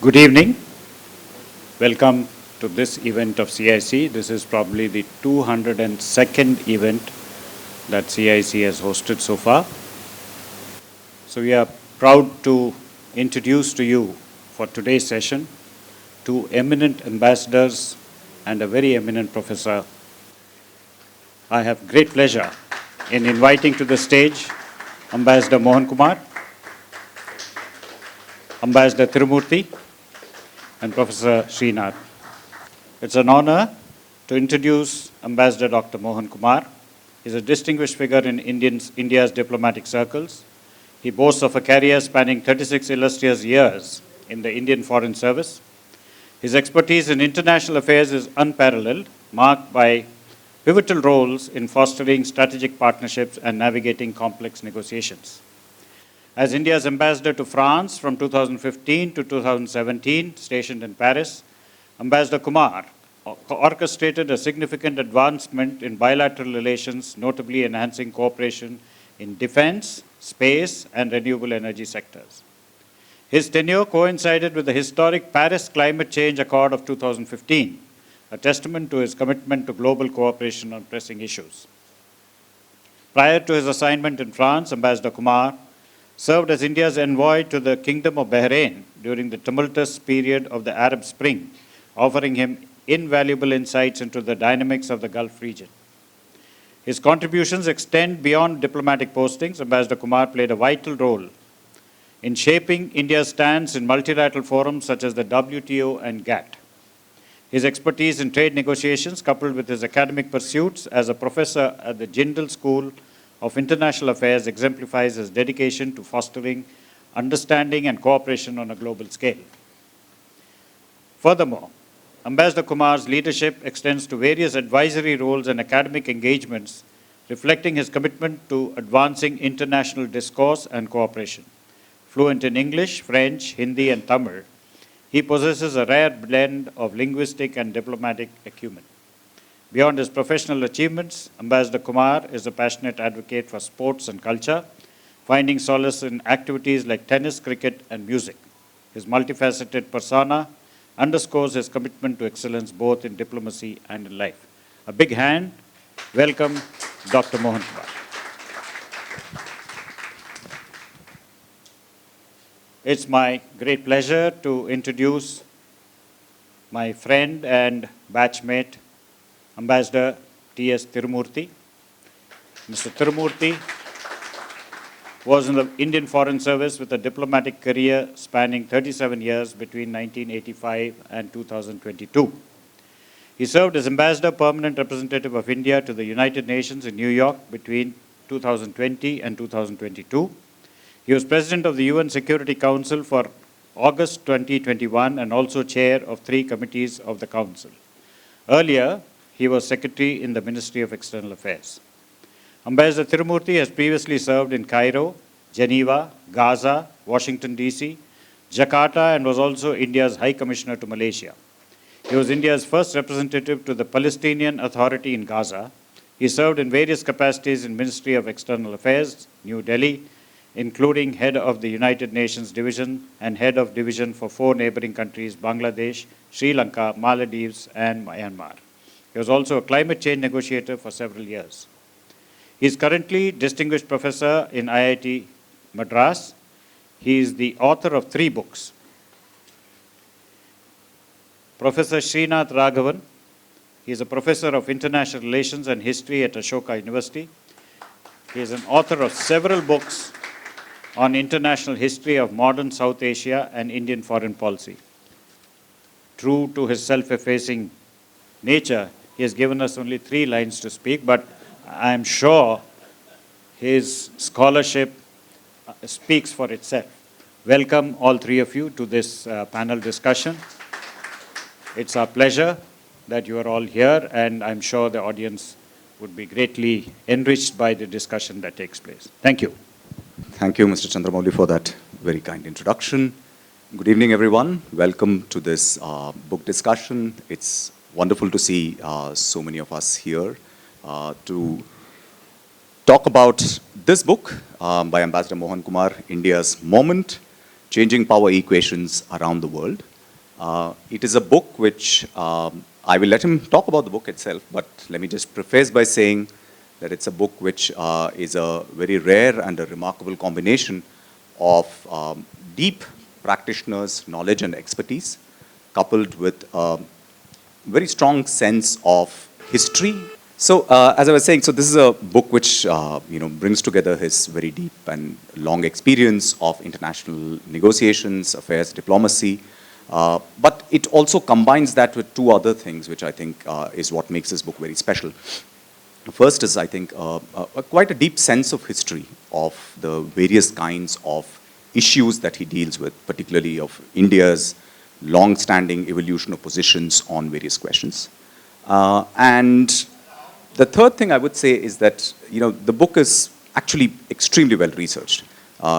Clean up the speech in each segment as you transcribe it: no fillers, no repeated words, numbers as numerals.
Good evening. Welcome to this event of CIC. This is probably the 202nd event that CIC has hosted so far. So we are proud to introduce to you for today's session two eminent ambassadors and a very eminent professor. I have great pleasure in inviting to the stage Ambassador Mohan Kumar, Ambassador Tirumurti, and Professor Srinath. It's an honor to introduce Ambassador Dr. Mohan Kumar. He's a distinguished figure in India's diplomatic circles. He boasts of a career spanning 36 illustrious years in the Indian Foreign Service. His expertise in international affairs is unparalleled, marked by pivotal roles in fostering strategic partnerships and navigating complex negotiations. As India's ambassador to France from 2015 to 2017, stationed in Paris, Ambassador Kumar orchestrated a significant advancement in bilateral relations, notably enhancing cooperation in defense, space, and renewable energy sectors. His tenure coincided with the historic Paris Climate Change Accord of 2015, a testament to his commitment to global cooperation on pressing issues. Prior to his assignment in France, Ambassador Kumar served as India's envoy to the Kingdom of Bahrain during the tumultuous period of the Arab Spring, offering him invaluable insights into the dynamics of the Gulf region. His contributions extend beyond diplomatic postings. Ambassador Kumar played a vital role in shaping India's stance in multilateral forums such as the WTO and GATT. His expertise in trade negotiations, coupled with his academic pursuits as a professor at the Jindal School of International Affairs, exemplifies his dedication to fostering understanding and cooperation on a global scale. Furthermore, Ambassador Kumar's leadership extends to various advisory roles and academic engagements, reflecting his commitment to advancing international discourse and cooperation. Fluent in English, French, Hindi, and Tamil, he possesses a rare blend of linguistic and diplomatic acumen. Beyond his professional achievements, Ambassador Kumar is a passionate advocate for sports and culture, finding solace in activities like tennis, cricket, and music. His multifaceted persona underscores his commitment to excellence both in diplomacy and in life. A big hand. Welcome, Dr. Mohan Kumar. It's my great pleasure to introduce my friend and batchmate, Ambassador S Tirumurti. Mr. Tirumurti was in the Indian Foreign Service with a diplomatic career spanning 37 years between 1985 and 2022. He served as Ambassador Permanent Representative of India to the United Nations in New York between 2020 and 2022. He was President of the UN Security Council for August 2021 and also Chair of 3 committees of the Council. Earlier, he was Secretary in the Ministry of External Affairs. Ambassador Tirumurti has previously served in Cairo, Geneva, Gaza, Washington, D.C., Jakarta, and was also India's High Commissioner to Malaysia. He was India's first representative to the Palestinian Authority in Gaza. He served in various capacities in Ministry of External Affairs, New Delhi, including head of the United Nations Division and head of division for 4 neighboring countries, Bangladesh, Sri Lanka, Maldives, and Myanmar. He was also a climate change negotiator for several years. He is currently Distinguished Professor in IIT Madras. He is the author of 3 books. Professor Srinath Raghavan. He is a Professor of International Relations and History at Ashoka University. He is an author of several books on international history of modern South Asia and Indian foreign policy. True to his self-effacing nature, he has given us only 3 lines to speak, but I am sure his scholarship speaks for itself. Welcome all 3 of you to this panel discussion. It's our pleasure that you are all here, and I'm sure the audience would be greatly enriched by the discussion that takes place. Thank you. Thank you, Mr. Chandramouli, for that very kind introduction. Good evening, everyone. Welcome to this book discussion. It's wonderful to see so many of us here to talk about this book by Ambassador Mohan Kumar, India's Moment, Changing Power Equations Around the World. It is a book which I will let him talk about the book itself, but let me just preface by saying that it's a book which is a very rare and a remarkable combination of deep practitioners' knowledge and expertise, coupled with a very strong sense of history. So, as I was saying, so this is a book which brings together his very deep and long experience of international negotiations, affairs, diplomacy, but it also combines that with two other things, which I think is what makes this book very special. First is, I think, quite a deep sense of history of the various kinds of issues that he deals with, particularly of India's long-standing evolution of positions on various questions. And the third thing I would say is that, the book is actually extremely well researched.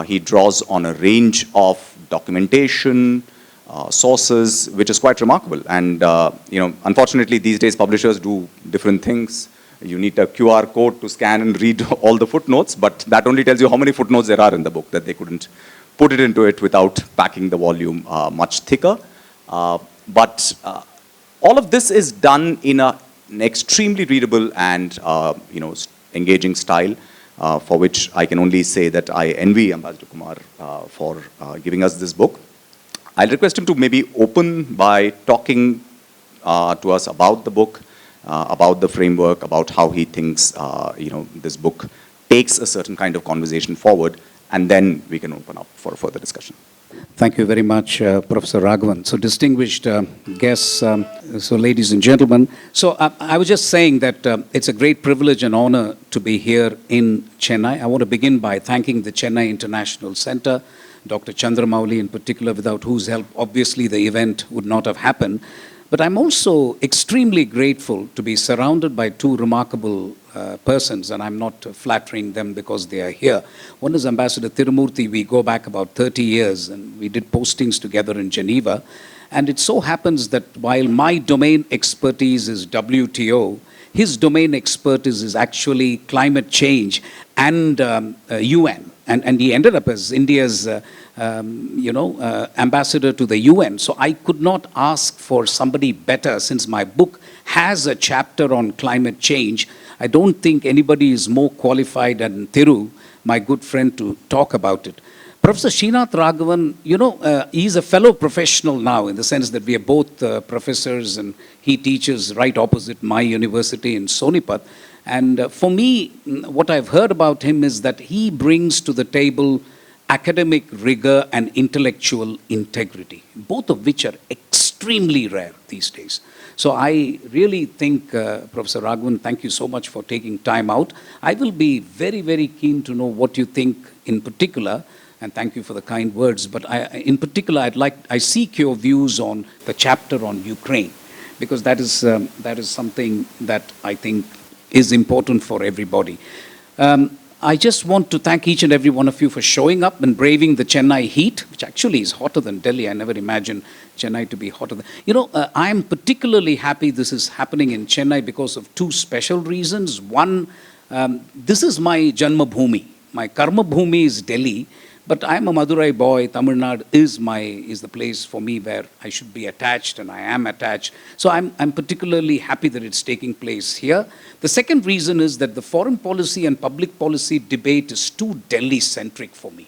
He draws on a range of documentation, sources, which is quite remarkable. And, unfortunately, these days publishers do different things. You need a QR code to scan and read all the footnotes, but that only tells you how many footnotes there are in the book, that they couldn't put it into it without packing the volume much thicker. But all of this is done in an extremely readable and engaging style, for which I can only say that I envy Ambassador Kumar for giving us this book. I'll request him to maybe open by talking to us about the book, about the framework, about how he thinks this book takes a certain kind of conversation forward, and then we can open up for further discussion. Thank you very much, Professor Raghavan. So distinguished guests, so ladies and gentlemen. So I was just saying that it's a great privilege and honor to be here in Chennai. I want to begin by thanking the Chennai International Center, Dr. Chandramouli in particular, without whose help, obviously, the event would not have happened. But I'm also extremely grateful to be surrounded by two remarkable persons, and I'm not flattering them because they are here. One is Ambassador Tirumurti. We go back about 30 years, and we did postings together in Geneva. And it so happens that while my domain expertise is WTO, his domain expertise is actually climate change and UN. And he ended up as India's ambassador to the UN. So I could not ask for somebody better, since my book has a chapter on climate change. I don't think anybody is more qualified than Thiru, my good friend, to talk about it. Professor Srinath Raghavan, he's a fellow professional now, in the sense that we are both professors, and he teaches right opposite my university in Sonipat. And for me, what I've heard about him is that he brings to the table academic rigor and intellectual integrity, both of which are extremely rare these days. So I really think, Professor Raghavan, thank you so much for taking time out. I will be very, very keen to know what you think in particular, and thank you for the kind words, but in particular, I seek your views on the chapter on Ukraine, because that is something that I think is important for everybody. I just want to thank each and every one of you for showing up and braving the Chennai heat, which actually is hotter than Delhi. I never imagined Chennai to be hotter than... I'm particularly happy this is happening in Chennai because of two special reasons. One, this is my Janma Bhumi. My Karma Bhumi is Delhi, but I'm a Madurai boy. Tamil Nadu is the place for me where I should be attached, and I am attached. So I'm particularly happy that it's taking place here. The second reason is that the foreign policy and public policy debate is too Delhi-centric for me.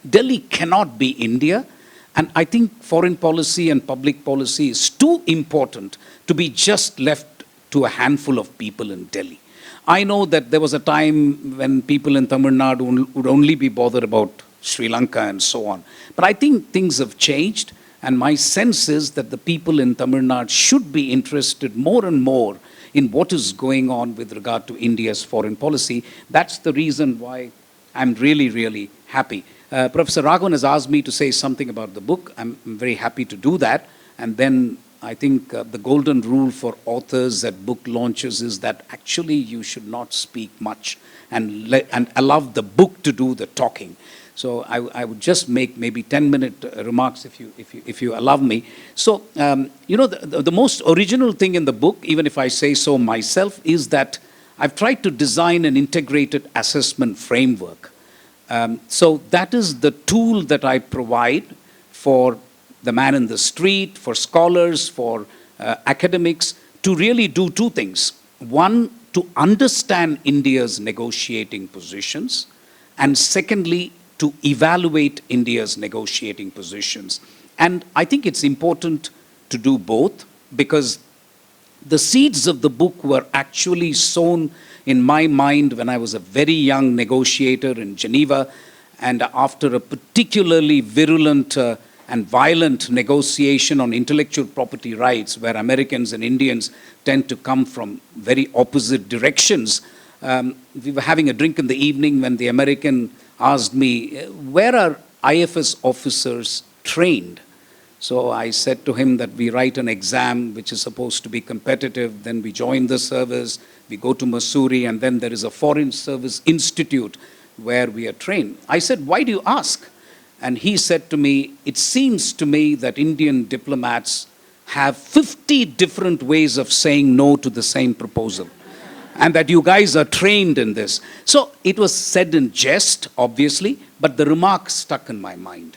Delhi cannot be India, and I think foreign policy and public policy is too important to be just left to a handful of people in Delhi. I know that there was a time when people in Tamil Nadu would only be bothered about Sri Lanka and so on. But I think things have changed, and my sense is that the people in Tamil Nadu should be interested more and more in what is going on with regard to India's foreign policy. That's the reason why I'm really, really happy. Professor Raghavan has asked me to say something about the book. I'm very happy to do that. And then I think the golden rule for authors at book launches is that actually you should not speak much and allow the book to do the talking. So I would just make maybe 10-minute remarks if you allow me. So, the most original thing in the book, even if I say so myself, is that I've tried to design an integrated assessment framework. So that is the tool that I provide for the man in the street, for scholars, for academics, to really do two things. One, to understand India's negotiating positions, and secondly, to evaluate India's negotiating positions. And I think it's important to do both, because the seeds of the book were actually sown in my mind when I was a very young negotiator in Geneva, and after a particularly virulent and violent negotiation on intellectual property rights, where Americans and Indians tend to come from very opposite directions. We were having a drink in the evening when the American asked me, where are IFS officers trained? So I said to him that we write an exam which is supposed to be competitive, then we join the service, we go to Missouri, and then there is a Foreign Service Institute where we are trained. I said, why do you ask? And he said to me, it seems to me that Indian diplomats have 50 different ways of saying no to the same proposal, and that you guys are trained in this. So it was said in jest, obviously, but the remark stuck in my mind.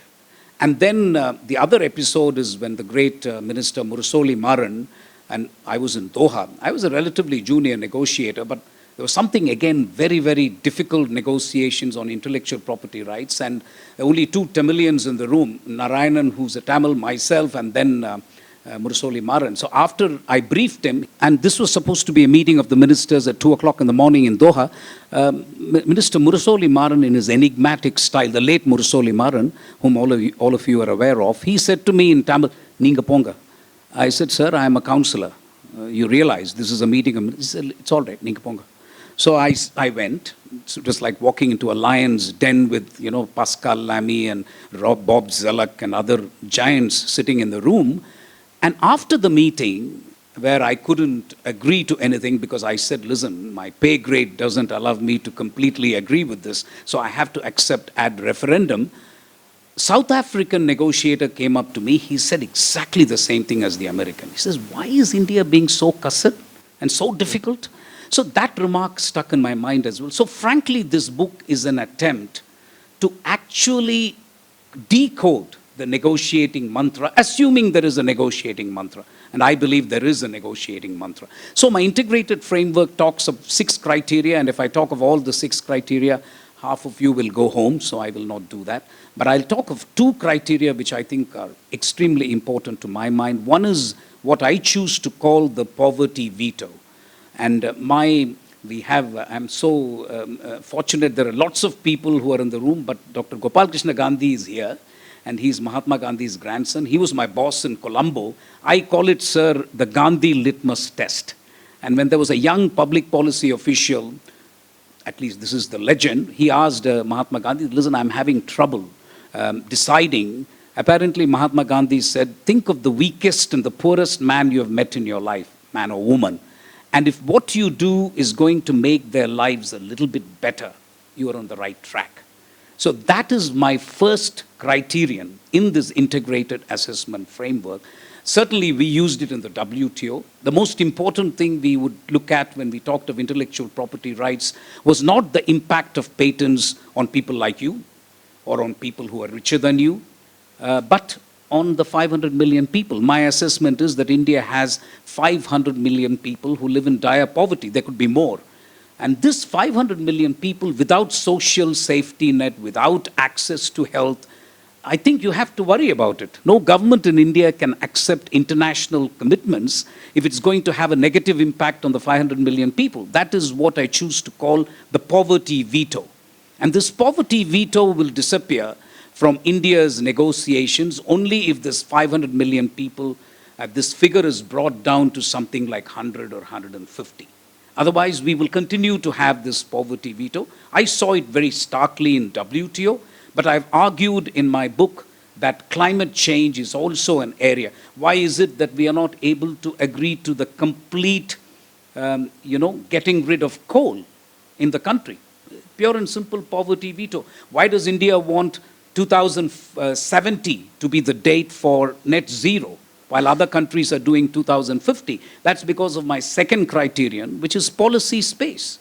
And then the other episode is when the great Minister Murasoli Maran, and I was in Doha. I was a relatively junior negotiator, but there was something, again, very, very difficult negotiations on intellectual property rights, and only two Tamilians in the room, Narayanan, who's a Tamil, myself, and then Murasoli Maran. So after I briefed him, and this was supposed to be a meeting of the ministers at 2 o'clock in the morning in Doha, Minister Murasoli Maran, in his enigmatic style, the late Murasoli Maran, whom all of you are aware of, he said to me in Tamil, "Ninga ponga." I said, "Sir, I am a counselor. You realize this is a meeting of..." He said, "It's all right, Ninga ponga." So I went. So it was like walking into a lion's den with, Pascal Lamy and Bob Zelak and other giants sitting in the room. And after the meeting, where I couldn't agree to anything because I said, listen, my pay grade doesn't allow me to completely agree with this, so I have to accept ad referendum, South African negotiator came up to me. He said exactly the same thing as the American. He says, why is India being so cussed and so difficult? So that remark stuck in my mind as well. So frankly, this book is an attempt to actually decode the negotiating mantra, assuming there is a negotiating mantra. And I believe there is a negotiating mantra. So my integrated framework talks of 6 criteria, and if I talk of all the 6 criteria, half of you will go home, so I will not do that. But I'll talk of 2 criteria which I think are extremely important to my mind. One is what I choose to call the poverty veto. And I'm so fortunate, there are lots of people who are in the room, but Dr. Gopal Krishna Gandhi is here, and he's Mahatma Gandhi's grandson. He was my boss in Colombo. I call it, sir, the Gandhi litmus test. And when there was a young public policy official, at least this is the legend, he asked Mahatma Gandhi, listen, I'm having trouble deciding. Apparently, Mahatma Gandhi said, think of the weakest and the poorest man you have met in your life, man or woman. And if what you do is going to make their lives a little bit better, you are on the right track. So that is my first criterion in this integrated assessment framework. Certainly, we used it in the WTO. The most important thing we would look at when we talked of intellectual property rights was not the impact of patents on people like you or on people who are richer than you, but on the 500 million people. My assessment is that India has 500 million people who live in dire poverty. There could be more. And this 500 million people without social safety net, without access to health, I think you have to worry about it. No government in India can accept international commitments if it's going to have a negative impact on the 500 million people. That is what I choose to call the poverty veto. And this poverty veto will disappear from India's negotiations only if this 500 million people, this figure is brought down to something like 100 or 150. Otherwise, we will continue to have this poverty veto. I saw it very starkly in WTO, but I've argued in my book that climate change is also an area. Why is it that we are not able to agree to the complete, getting rid of coal in the country? Pure and simple poverty veto. Why does India want 2070 to be the date for net zero, while other countries are doing 2050? That's because of my second criterion, which is policy space.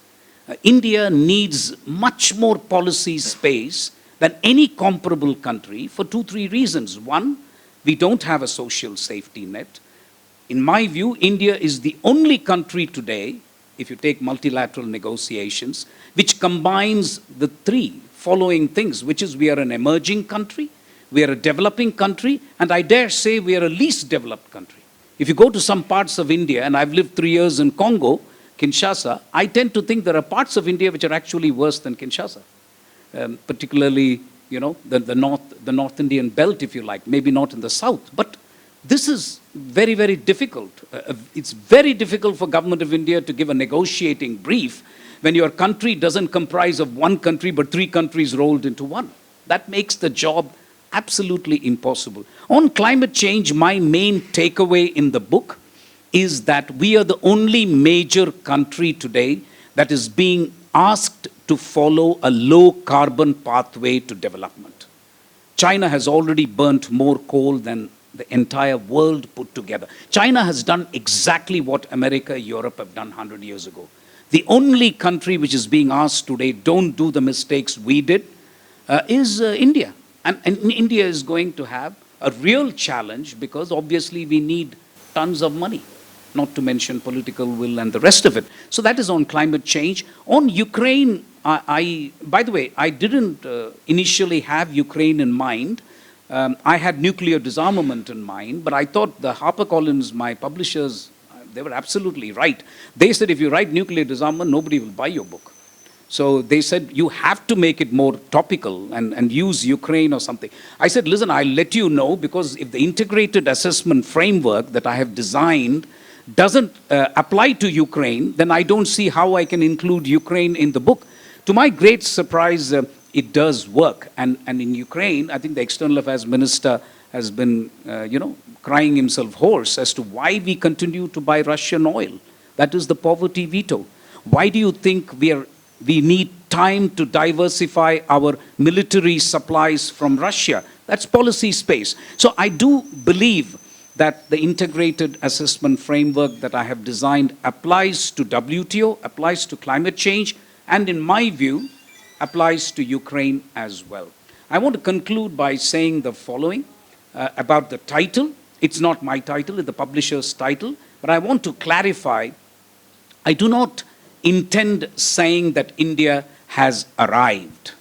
India needs much more policy space than any comparable country for 2-3 reasons. One, We don't have a social safety net. In my view, India is the only country today, if you take multilateral negotiations, which combines the three following things, which is we are an emerging country, we are a developing country, and I dare say we are a least developed country. If you go to some parts of India, and I've lived 3 years in Congo, Kinshasa, I tend to think there are parts of India which are actually worse than Kinshasa. Particularly, you know, the North Indian belt, if you like, maybe not in the south. But this is very, very difficult. It's very difficult for government of India to give a negotiating brief when your country doesn't comprise of one country, but 3 countries rolled into one. That makes the job absolutely impossible. On climate change, my main takeaway in the book is that we are the only major country today that is being asked to follow a low carbon pathway to development. China has already burnt more coal than the entire world put together. China has done exactly what America, Europe have done 100 years ago. The only country which is being asked today, don't do the mistakes we did, is India. And India is going to have a real challenge because obviously we need tons of money, not to mention political will and the rest of it. So that is on climate change. On Ukraine, by the way, I didn't initially have Ukraine in mind. I had nuclear disarmament in mind, but I thought the HarperCollins, my publishers, they were absolutely right. They said if you write nuclear disarmament, nobody will buy your book. So they said, you have to make it more topical and use Ukraine or something. I said, listen, I'll let you know, because if the integrated assessment framework that I have designed doesn't apply to Ukraine, then I don't see how I can include Ukraine in the book. To my great surprise, it does work. And in Ukraine, I think the External Affairs Minister has been, crying himself hoarse as to why we continue to buy Russian oil. That is the poverty veto. Why do you think we need time to diversify our military supplies from Russia? That's policy space. So I do believe that the integrated assessment framework that I have designed applies to WTO, applies to climate change, and in my view, applies to Ukraine as well. I want to conclude by saying the following about the title. It's not my title, it's the publisher's title, but I want to clarify, I do not intend saying that India has arrived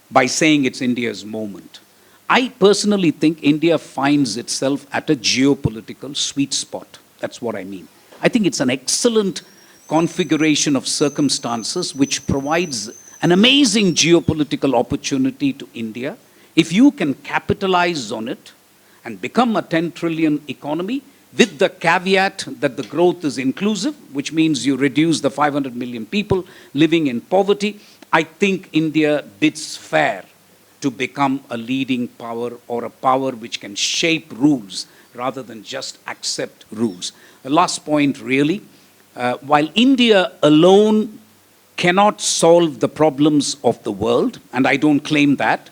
by saying it's India's moment. I personally think India finds itself at a geopolitical sweet spot. That's what I mean. I think it's an excellent configuration of circumstances which provides an amazing geopolitical opportunity to India. If you can capitalize on it and become a 10 trillion economy, with the caveat that the growth is inclusive, which means you reduce the 500 million people living in poverty, I think India bids fair to become a leading power or a power which can shape rules rather than just accept rules. The last point really, while India alone cannot solve the problems of the world, and I don't claim that,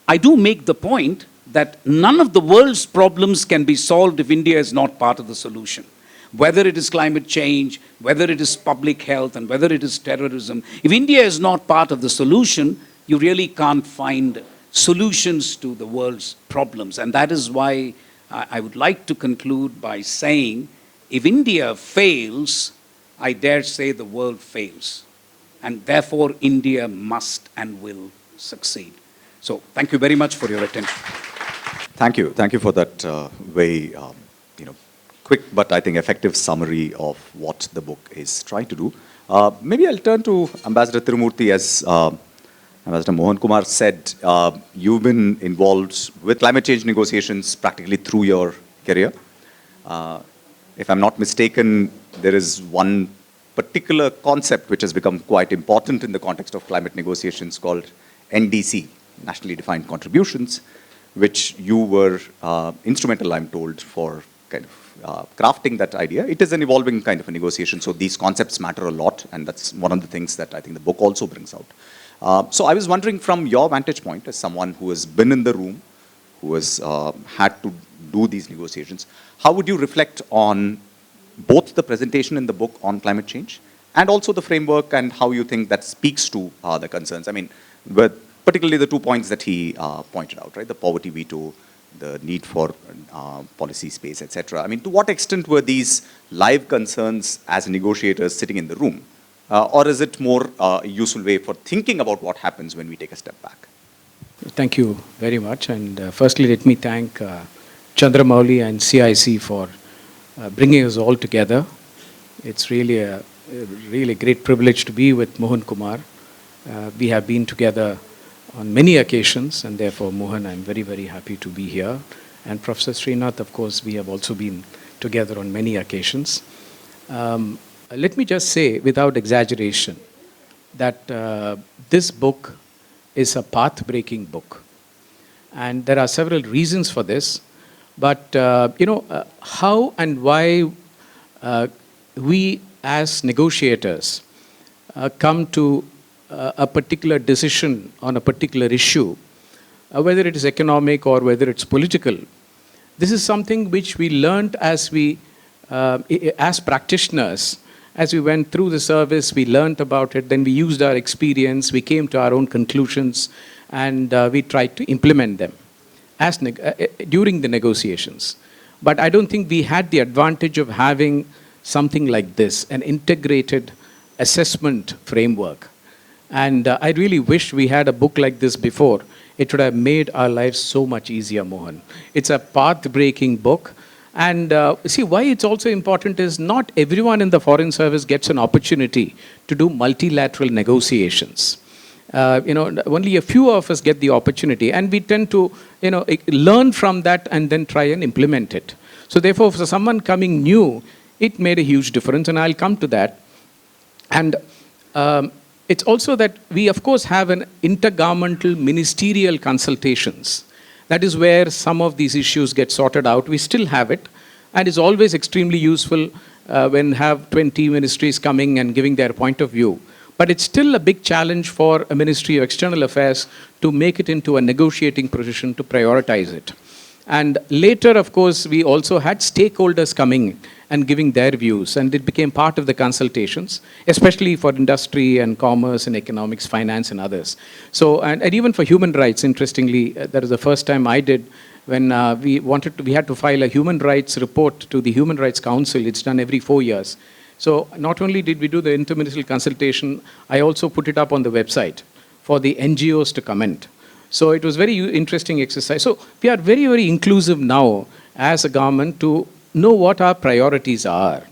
I do make the point that none of the world's problems can be solved if India is not part of the solution. Whether it is climate change, whether it is public health, and whether it is terrorism, if India is not part of the solution, you really can't find solutions to the world's problems. And that is why I would like to conclude by saying, if India fails, I dare say the world fails. And therefore, India must and will succeed. So thank you very much for your attention. Thank you. Thank you for that very quick but I think effective summary of what the book is trying to do. Maybe I'll turn to Ambassador Tirumurti. As Ambassador Mohan Kumar said, you've been involved with climate change negotiations practically through your career. If I'm not mistaken, there is one particular concept which has become quite important in the context of climate negotiations called NDC, Nationally Defined Contributions, which you were instrumental, I'm told, for kind of crafting that idea. It is an evolving kind of a negotiation, so these concepts matter a lot, and that's one of the things that I think the book also brings out. So I was wondering, from your vantage point, as someone who has been in the room, who has had to do these negotiations, how would you reflect on both the presentation in the book on climate change and also the framework, and how you think that speaks to the concerns? I mean, particularly the 2 points that he pointed out, right? The poverty veto, the need for policy space, etc. I mean, to what extent were these live concerns as negotiators sitting in the room? Or is it more a useful way for thinking about what happens when we take a step back? Thank you very much. And firstly, let me thank Chandramouli and CIC for bringing us all together. It's really a really great privilege to be with Mohan Kumar. We have been together on many occasions, and therefore, Mohan, I'm very, very happy to be here. And Professor Srinath, of course, we have also been together on many occasions. Let me just say, without exaggeration, that this book is a path-breaking book. And there are several reasons for this. But, how and why we as negotiators come to a particular decision on a particular issue, whether it is economic or whether it's political, this is something which we learned as as practitioners. As we went through the service, we learned about it, then we used our experience, we came to our own conclusions, and we tried to implement them during the negotiations. But I don't think we had the advantage of having something like this, an integrated assessment framework. And I really wish we had a book like this before. It would have made our lives so much easier, Mohan. It's a path-breaking book. And see, why it's also important is not everyone in the Foreign Service gets an opportunity to do multilateral negotiations. Only a few of us get the opportunity, and we tend to, learn from that and then try and implement it. So therefore, for someone coming new, it made a huge difference, and I'll come to that. And it's also that we, of course, have an intergovernmental ministerial consultations. That is where some of these issues get sorted out. We still have it, and it's always extremely useful when have 20 ministries coming and giving their point of view. But it's still a big challenge for a Ministry of External Affairs to make it into a negotiating position to prioritize it. And later, of course, we also had stakeholders coming and giving their views, and it became part of the consultations, especially for industry and commerce and economics, finance and others. So, and even for human rights, interestingly, that is the first time I did when we had to file a human rights report to the Human Rights Council. It's done every 4 years. So not only did we do the interministerial consultation, I also put it up on the website for the NGOs to comment. So it was very interesting exercise. So we are very, very inclusive now as a government to know what our priorities are.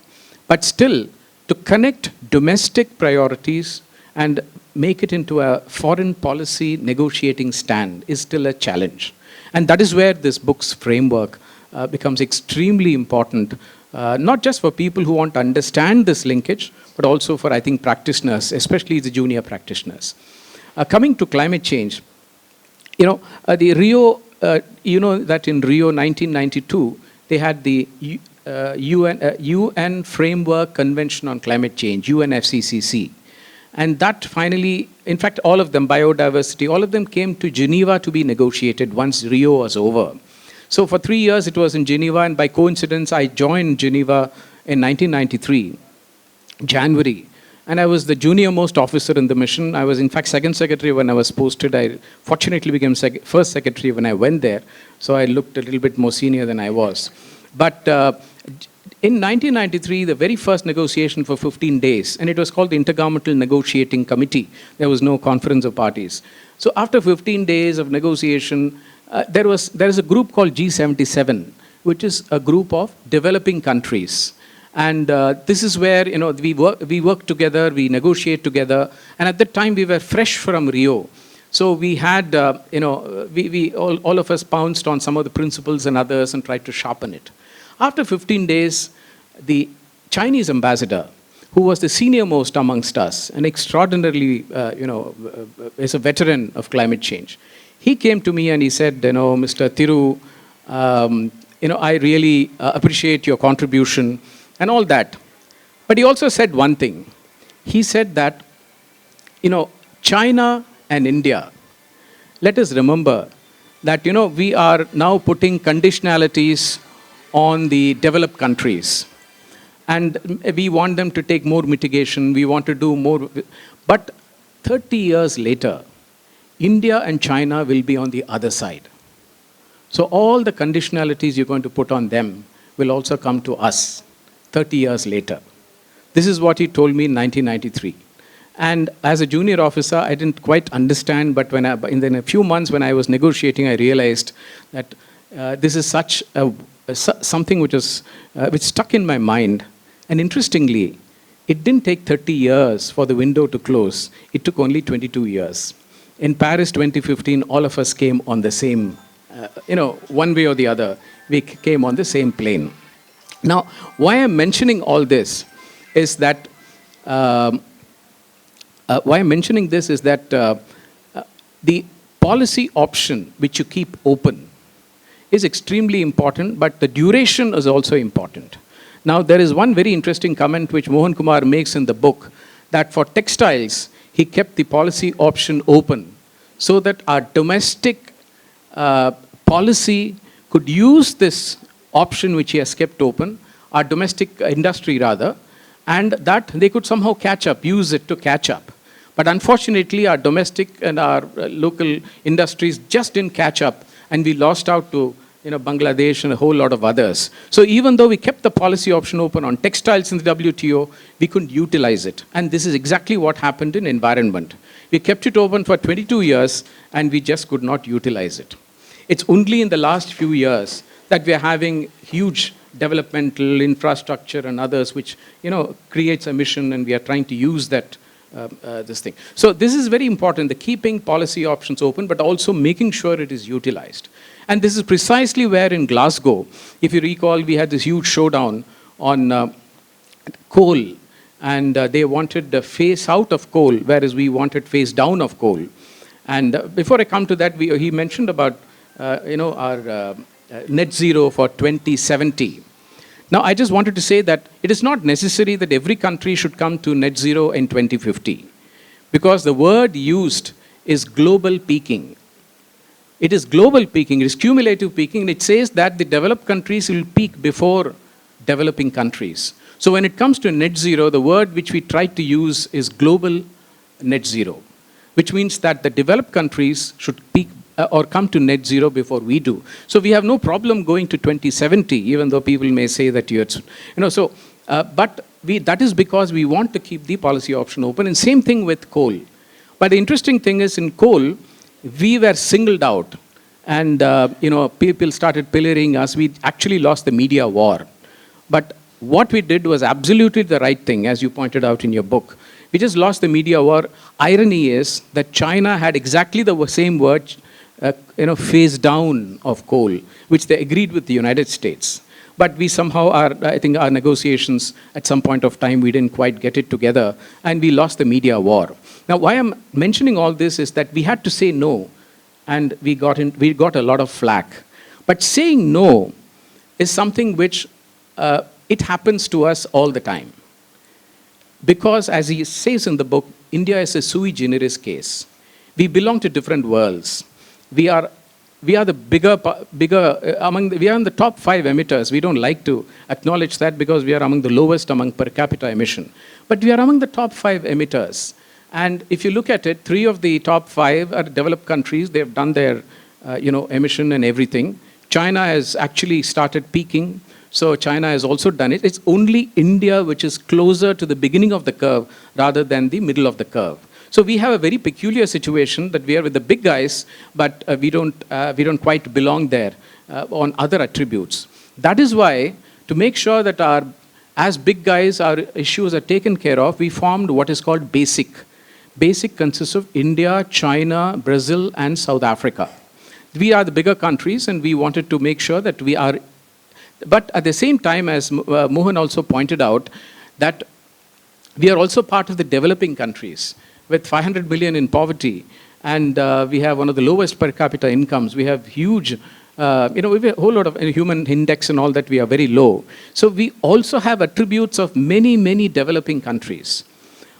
But still, to connect domestic priorities and make it into a foreign policy negotiating stand is still a challenge. And that is where this book's framework becomes extremely important, not just for people who want to understand this linkage, but also for, I think, practitioners, especially the junior practitioners. Coming to climate change, the Rio, that in Rio 1992, they had the UN Framework Convention on Climate Change, UNFCCC. And that finally, in fact, all of them, biodiversity, all of them came to Geneva to be negotiated once Rio was over. So for 3 years, it was in Geneva, and by coincidence, I joined Geneva in 1993, January. And I was the junior most officer in the mission. I was, in fact, second secretary when I was posted. I fortunately became first secretary when I went there. So I looked a little bit more senior than I was. But in 1993, the very first negotiation for 15 days, and it was called the Intergovernmental Negotiating Committee. There was no conference of parties. So after 15 days of negotiation, there is a group called G77, which is a group of developing countries. And this is where we work together, we negotiate together. And at that time, we were fresh from Rio. So we had, all of us pounced on some of the principles and others and tried to sharpen it. After 15 days, the Chinese ambassador, who was the senior most amongst us, and extraordinarily, is a veteran of climate change, he came to me and he said, Mr. Thiru, I really appreciate your contribution and all that. But he also said one thing. He said that, China and India, let us remember that, we are now putting conditionalities on the developed countries. And we want them to take more mitigation, we want to do more. But 30 years later, India and China will be on the other side. So all the conditionalities you're going to put on them will also come to us 30 years later. This is what he told me in 1993. And as a junior officer, I didn't quite understand, but in a few months when I was negotiating, I realized that this is something which stuck in my mind. And interestingly, it didn't take 30 years for the window to close. It took only 22 years. In Paris 2015, all of us came on the same, one way or the other, we came on the same plane. Now, why I'm mentioning all this is that the policy option which you keep open is extremely important, but the duration is also important. Now, there is one very interesting comment which Mohan Kumar makes in the book, that for textiles, he kept the policy option open so that our domestic policy could use this option which he has kept open, our domestic industry rather, and that they could somehow catch up, use it to catch up. But unfortunately, our domestic and our local industries just didn't catch up, and we lost out to Bangladesh and a whole lot of others. So even though we kept the policy option open on textiles in the WTO, we couldn't utilize it. And this is exactly what happened in environment. We kept it open for 22 years, and we just could not utilize it. It's only in the last few years that we are having huge developmental infrastructure and others which creates a mission, and we are trying to use that this thing. So this is very important, the keeping policy options open, but also making sure it is utilized. And this is precisely where in Glasgow, if you recall, we had this huge showdown on coal, and they wanted the phase out of coal, whereas we wanted phase down of coal. And before I come to that, he mentioned about our net zero for 2070. Now, I just wanted to say that it is not necessary that every country should come to net zero in 2050, because the word used is global peaking. It is global peaking, it is cumulative peaking, and it says that the developed countries will peak before developing countries. So when it comes to net zero, the word which we try to use is global net zero, which means that the developed countries should peak or come to net zero before we do. So we have no problem going to 2070, even though people may say that that is because we want to keep the policy option open, and same thing with coal. But the interesting thing is, in coal, we were singled out, and people started pillorying us. We actually lost the media war. But what we did was absolutely the right thing, as you pointed out in your book. We just lost the media war. Irony is that China had exactly the same word, phase down of coal, which they agreed with the United States. But we somehow I think our negotiations at some point of time, we didn't quite get it together, and we lost the media war. Now, why I'm mentioning all this is that we had to say no, and we got a lot of flack. But saying no is something which it happens to us all the time. Because as he says in the book, India is a sui generis case. We belong to different worlds. We are the we are in the top 5 emitters. We don't like to acknowledge that because we are among the lowest among per capita emission. But we are among the top 5 emitters. And if you look at it, 3 of the top 5 are developed countries. They've done their, emission and everything. China has actually started peaking. So China has also done it. It's only India which is closer to the beginning of the curve rather than the middle of the curve. So we have a very peculiar situation that we are with the big guys, but we don't quite belong there on other attributes. That is why, to make sure that as big guys, our issues are taken care of, we formed what is called BASIC. BASIC consists of India, China, Brazil, and South Africa. We are the bigger countries, and we wanted to make sure that we are. But at the same time, as Mohan also pointed out, that we are also part of the developing countries with 500 million in poverty, and we have one of the lowest per capita incomes. We have huge, we have a whole lot of human index and all that. We are very low. So we also have attributes of many, many developing countries.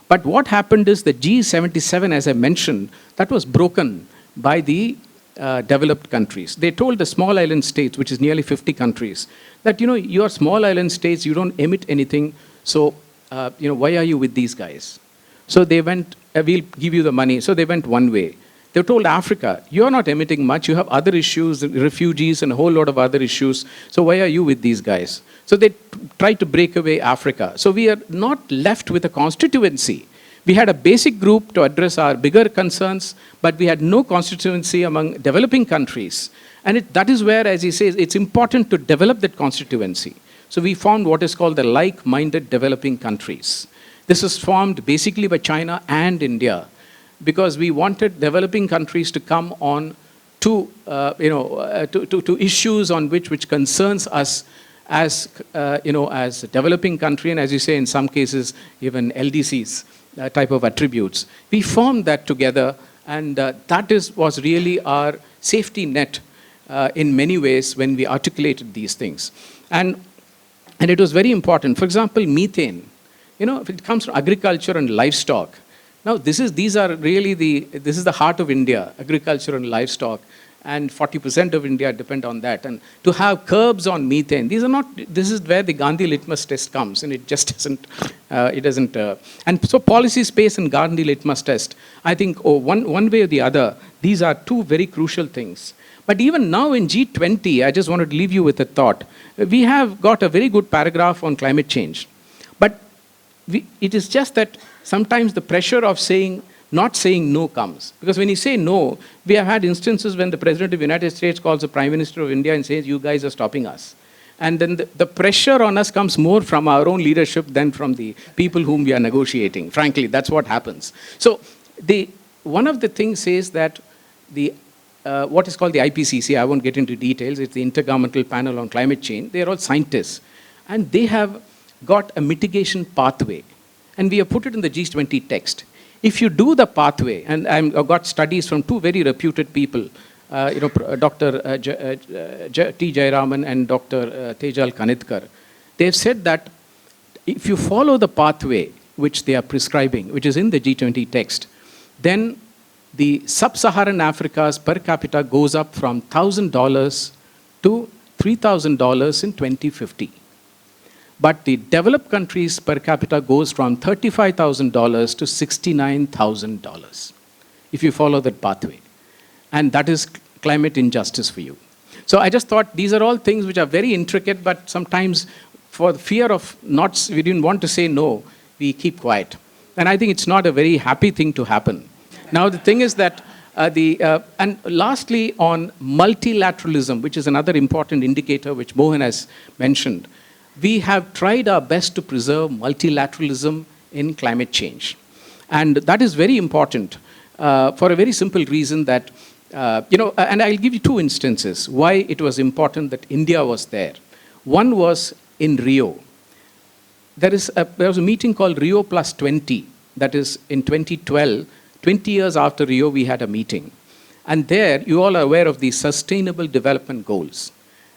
But what happened is the G77, as I mentioned, that was broken by the developed countries. They told the small island states, which is nearly 50 countries, that, you are small island states, you don't emit anything, so, why are you with these guys? So they went, we'll give you the money. So they went one way. They told Africa, you're not emitting much, you have other issues, refugees and a whole lot of other issues, so why are you with these guys? So they tried to break away Africa. So we are not left with a constituency. We had a basic group to address our bigger concerns, but we had no constituency among developing countries. And that is where, as he says, it's important to develop that constituency. So we formed what is called the like-minded developing countries. This was formed basically by China and India, because we wanted developing countries to come on to, to issues on which concerns us as, as a developing country, and as you say, in some cases, even LDCs type of attributes. We formed that together, and that was really our safety net in many ways when we articulated these things. And it was very important. For example, methane. If it comes from agriculture and livestock, now, this is the heart of India, agriculture and livestock, and 40% of India depend on that. And to have curbs on methane, this is where the Gandhi litmus test comes, and it just doesn't, and so policy space and Gandhi litmus test, I think, one way or the other, these are two very crucial things. But even now in G20, I just wanted to leave you with a thought. We have got a very good paragraph on climate change. But it is just that sometimes the pressure of not saying no comes. Because when you say no, we have had instances when the President of the United States calls the Prime Minister of India and says, you guys are stopping us. And then the pressure on us comes more from our own leadership than from the people whom we are negotiating. Frankly, that's what happens. So one of the things is that what is called the IPCC, I won't get into details, it's the Intergovernmental Panel on Climate Change. They are all scientists. And they have got a mitigation pathway. And we have put it in the G20 text. If you do the pathway, and I've got studies from two very reputed people, Dr. T. Jayaraman and Dr. Tejal Kanidkar, they've said that if you follow the pathway which they are prescribing, which is in the G20 text, then the sub-Saharan Africa's per capita goes up from $1,000 to $3,000 in 2050. But the developed countries per capita goes from $35,000 to $69,000 if you follow that pathway. And that is climate injustice for you. So I just thought these are all things which are very intricate, but sometimes for the fear of we didn't want to say no, we keep quiet. And I think it's not a very happy thing to happen. Now the thing is that, and lastly on multilateralism, which is another important indicator which Mohan has mentioned, we have tried our best to preserve multilateralism in climate change. And that is very important for a very simple reason that, and I'll give you two instances why it was important that India was there. One was in Rio. There was a meeting called Rio Plus 20, that is in 2012. 20 years after Rio, we had a meeting. And there, you all are aware of the Sustainable Development Goals.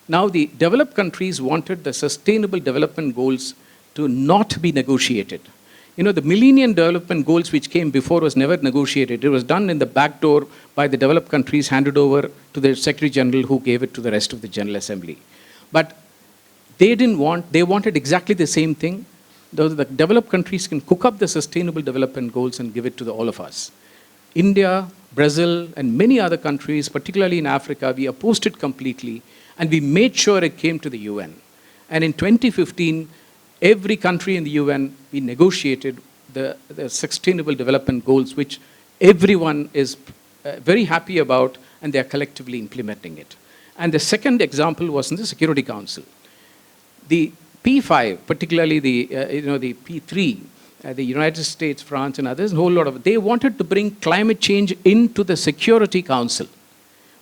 Now, the developed countries wanted the Sustainable Development Goals to not be negotiated. The Millennium Development Goals which came before was never negotiated. It was done in the back door by the developed countries, handed over to the Secretary General who gave it to the rest of the General Assembly. But they wanted exactly the same thing. The developed countries can cook up the Sustainable Development Goals and give it to all of us. India, Brazil, and many other countries, particularly in Africa, we opposed it completely. And we made sure it came to the UN. And in 2015, every country in the UN, we negotiated the Sustainable Development Goals, which everyone is very happy about, and they are collectively implementing it. And the second example was in the Security Council. The P5, particularly the P3, the United States, France, and others, a whole lot of, they wanted to bring climate change into the Security Council.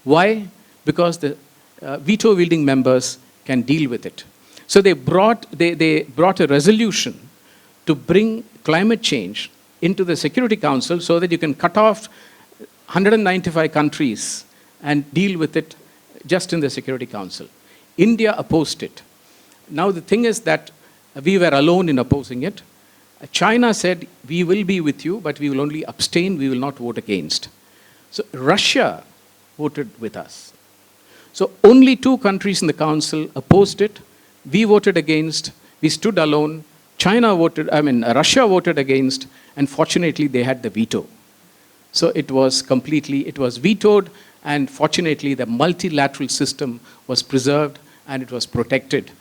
Why? Because the veto-wielding members can deal with it. So they brought a resolution to bring climate change into the Security Council so that you can cut off 195 countries and deal with it just in the Security Council. India opposed it. Now the thing is that we were alone in opposing it. China said, we will be with you, but we will only abstain, we will not vote against. So Russia voted with us. So only 2 countries in the council opposed it. We voted against, we stood alone. Russia voted against, and fortunately they had the veto. So it was vetoed, and fortunately the multilateral system was preserved and it was protected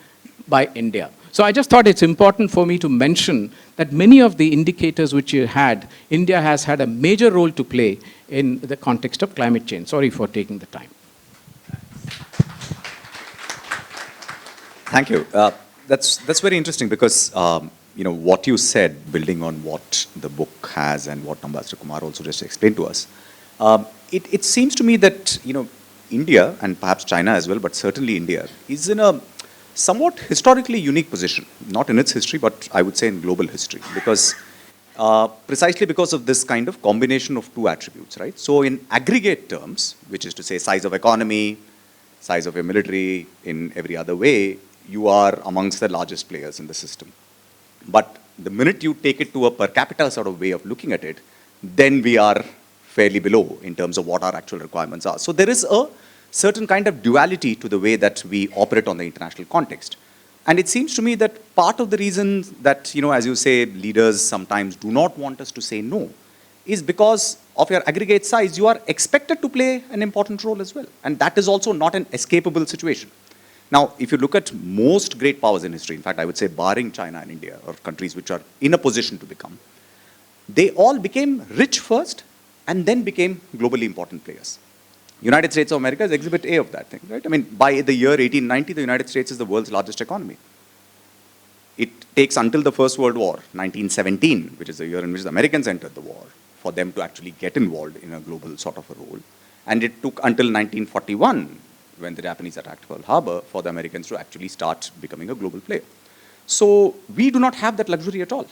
by India. So I just thought it's important for me to mention that many of the indicators which you had, India has had a major role to play in the context of climate change. Sorry for taking the time. Thank you. That's very interesting because what you said, building on what the book has and what Ambassador Kumar also just explained to us, it seems to me that India and perhaps China as well, but certainly India is in a somewhat historically unique position, not in its history, but I would say in global history, because precisely because of this kind of combination of two attributes, right? So in aggregate terms, which is to say size of economy, size of your military, in every other way, you are amongst the largest players in the system. But the minute you take it to a per capita sort of way of looking at it, then we are fairly below in terms of what our actual requirements are. So there is a certain kind of duality to the way that we operate on the international context. And it seems to me that part of the reason that, as you say, leaders sometimes do not want us to say no is because of your aggregate size, you are expected to play an important role as well. And that is also not an escapable situation. Now, if you look at most great powers in history, in fact, I would say barring China and India, or countries which are in a position to become, they all became rich first and then became globally important players. United States of America is exhibit A of that thing, right? I mean, by the year 1890, the United States is the world's largest economy. It takes until the First World War, 1917, which is the year in which the Americans entered the war, for them to actually get involved in a global sort of a role. And it took until 1941, when the Japanese attacked Pearl Harbor, for the Americans to actually start becoming a global player. So we do not have that luxury at all.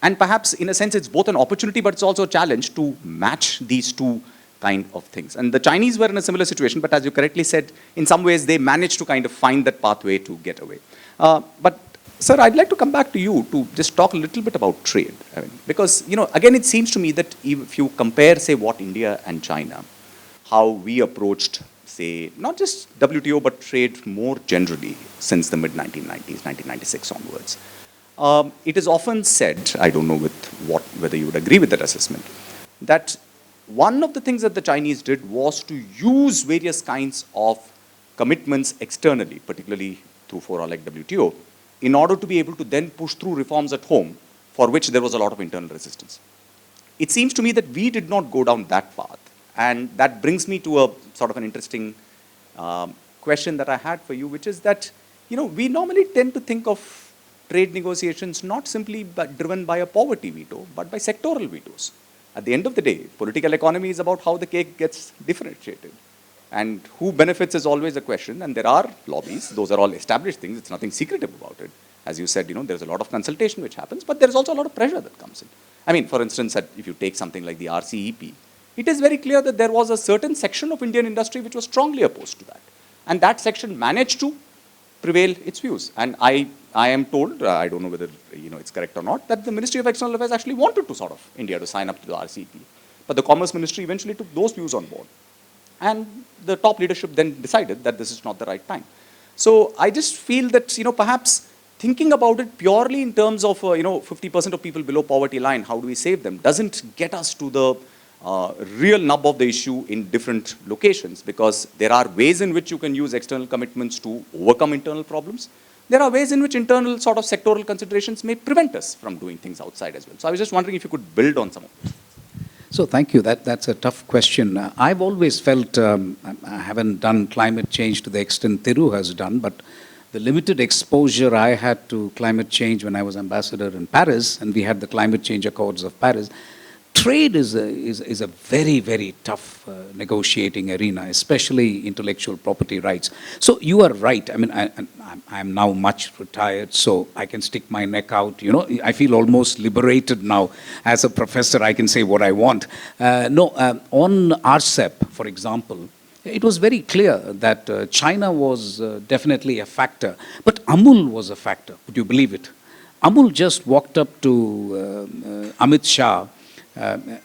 And perhaps, in a sense, it's both an opportunity, but it's also a challenge to match these two kind of things. And the Chinese were in a similar situation, but as you correctly said, in some ways they managed to kind of find that pathway to get away. But sir, I'd like to come back to you to just talk a little bit about trade. I mean, because, again, it seems to me that if you compare, say, what India and China, how we approached, say, not just WTO, but trade more generally since the mid-1990s, 1996 onwards. It is often said, I don't know whether you would agree with that assessment, that one of the things that the Chinese did was to use various kinds of commitments externally, particularly through fora like WTO, in order to be able to then push through reforms at home, for which there was a lot of internal resistance. It seems to me that we did not go down that path. And that brings me to a sort of an interesting question that I had for you, which is that, we normally tend to think of trade negotiations not simply driven by a poverty veto, but by sectoral vetoes. At the end of the day, political economy is about how the cake gets differentiated. And who benefits is always a question, and there are lobbies. Those are all established things. It's nothing secretive about it. As you said, there's a lot of consultation which happens, but there's also a lot of pressure that comes in. I mean, for instance, if you take something like the RCEP, it is very clear that there was a certain section of Indian industry which was strongly opposed to that. And that section managed to prevail its views. And I am told, I don't know whether it's correct or not, that the Ministry of External Affairs actually wanted to sort of India to sign up to the RCEP. But the Commerce Ministry eventually took those views on board. And the top leadership then decided that this is not the right time. So I just feel that, perhaps thinking about it purely in terms of, 50% of people below poverty line, how do we save them, doesn't get us to the real nub of the issue in different locations, because there are ways in which you can use external commitments to overcome internal problems. There are ways in which internal sort of sectoral considerations may prevent us from doing things outside as well. So I was just wondering if you could build on some of this. So thank you. That's a tough question. I've always felt, I haven't done climate change to the extent Thiru has done, but the limited exposure I had to climate change when I was ambassador in Paris, and we had the climate change accords of Paris, trade is a very, very tough negotiating arena, especially intellectual property rights. So you are right. I mean, I'm now much retired, so I can stick my neck out. I feel almost liberated now. As a professor, I can say what I want. On RCEP, for example, it was very clear that China was definitely a factor, but Amul was a factor. Would you believe it? Amul just walked up to Amit Shah.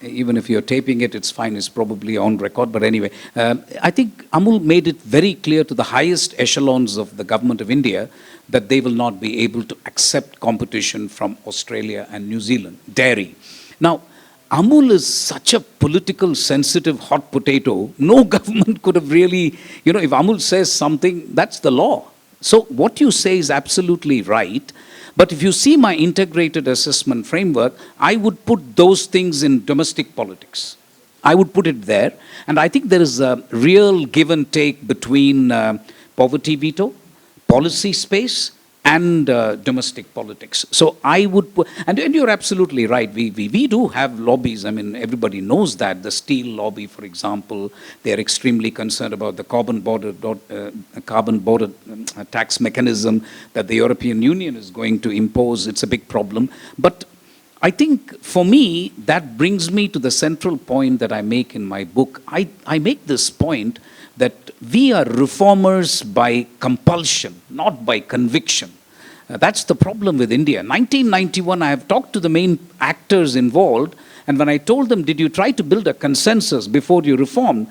Even if you're taping it, it's fine, it's probably on record, but anyway, I think Amul made it very clear to the highest echelons of the government of India that they will not be able to accept competition from Australia and New Zealand, dairy. Now, Amul is such a political sensitive hot potato. No government could have really, if Amul says something, that's the law. So what you say is absolutely right. But if you see my integrated assessment framework, I would put those things in domestic politics. I would put it there. And I think there is a real give and take between poverty veto, policy space, and domestic politics. So I would put, and you're absolutely right, we do have lobbies. I mean, everybody knows that. The steel lobby, for example, they're extremely concerned about the carbon border tax mechanism that the European Union is going to impose. It's a big problem. But I think for me, that brings me to the central point that I make in my book. I make this point that we are reformers by compulsion, not by conviction. That's the problem with India. 1991, I have talked to the main actors involved, and when I told them, did you try to build a consensus before you reformed?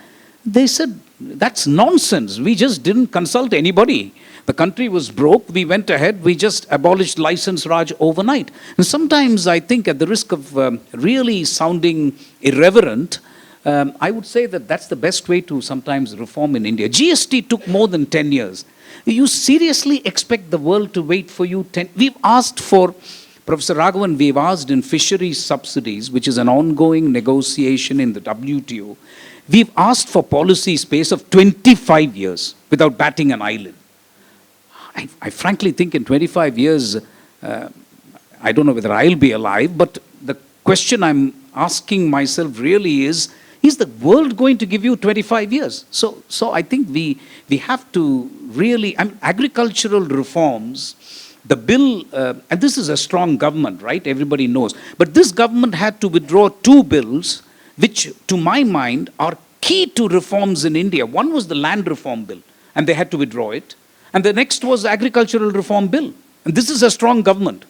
They said, that's nonsense. We just didn't consult anybody. The country was broke. We went ahead. We just abolished license Raj overnight. And sometimes I think, at the risk of really sounding irreverent, I would say that that's the best way to sometimes reform in India. GST took more than 10 years. You seriously expect the world to wait for you 10? We've asked for, Professor Raghavan, we've asked in fisheries subsidies, which is an ongoing negotiation in the WTO, we've asked for policy space of 25 years without batting an eyelid. I frankly think in 25 years, I don't know whether I'll be alive, but the question I'm asking myself really is the world going to give you 25 years? So I think we have to really, agricultural reforms, the bill, and this is a strong government, right? Everybody knows. But this government had to withdraw 2 bills, which to my mind are key to reforms in India. One was the land reform bill, and they had to withdraw it. And the next was the agricultural reform bill. And this is a strong government.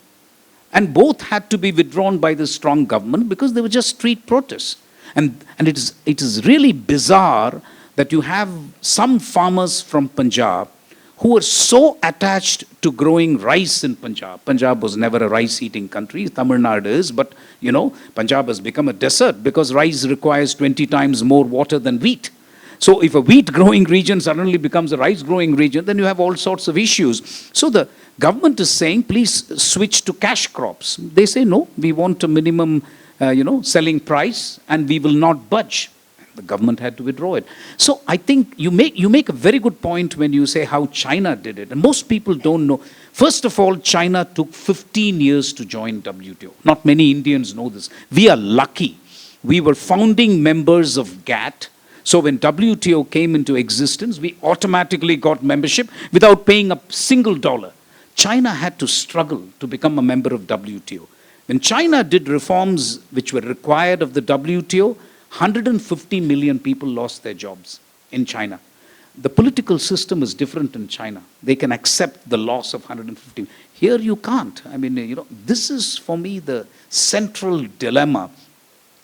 And both had to be withdrawn by the strong government because they were just street protests. And it is really bizarre that you have some farmers from Punjab who are so attached to growing rice in Punjab. Punjab was never a rice-eating country. Tamil Nadu is, but Punjab has become a desert because rice requires 20 times more water than wheat. So if a wheat-growing region suddenly becomes a rice-growing region, then you have all sorts of issues. So the government is saying, please switch to cash crops. They say, no, we want a minimum selling price, and we will not budge. The government had to withdraw it. So I think you make a very good point when you say how China did it. And most people don't know. First of all, China took 15 years to join WTO. Not many Indians know this. We are lucky. We were founding members of GATT. So when WTO came into existence, we automatically got membership without paying a single dollar. China had to struggle to become a member of WTO. When China did reforms which were required of the WTO, 150 million people lost their jobs in China. The political system is different in China. They can accept the loss of 150. Here you can't. This is for me the central dilemma.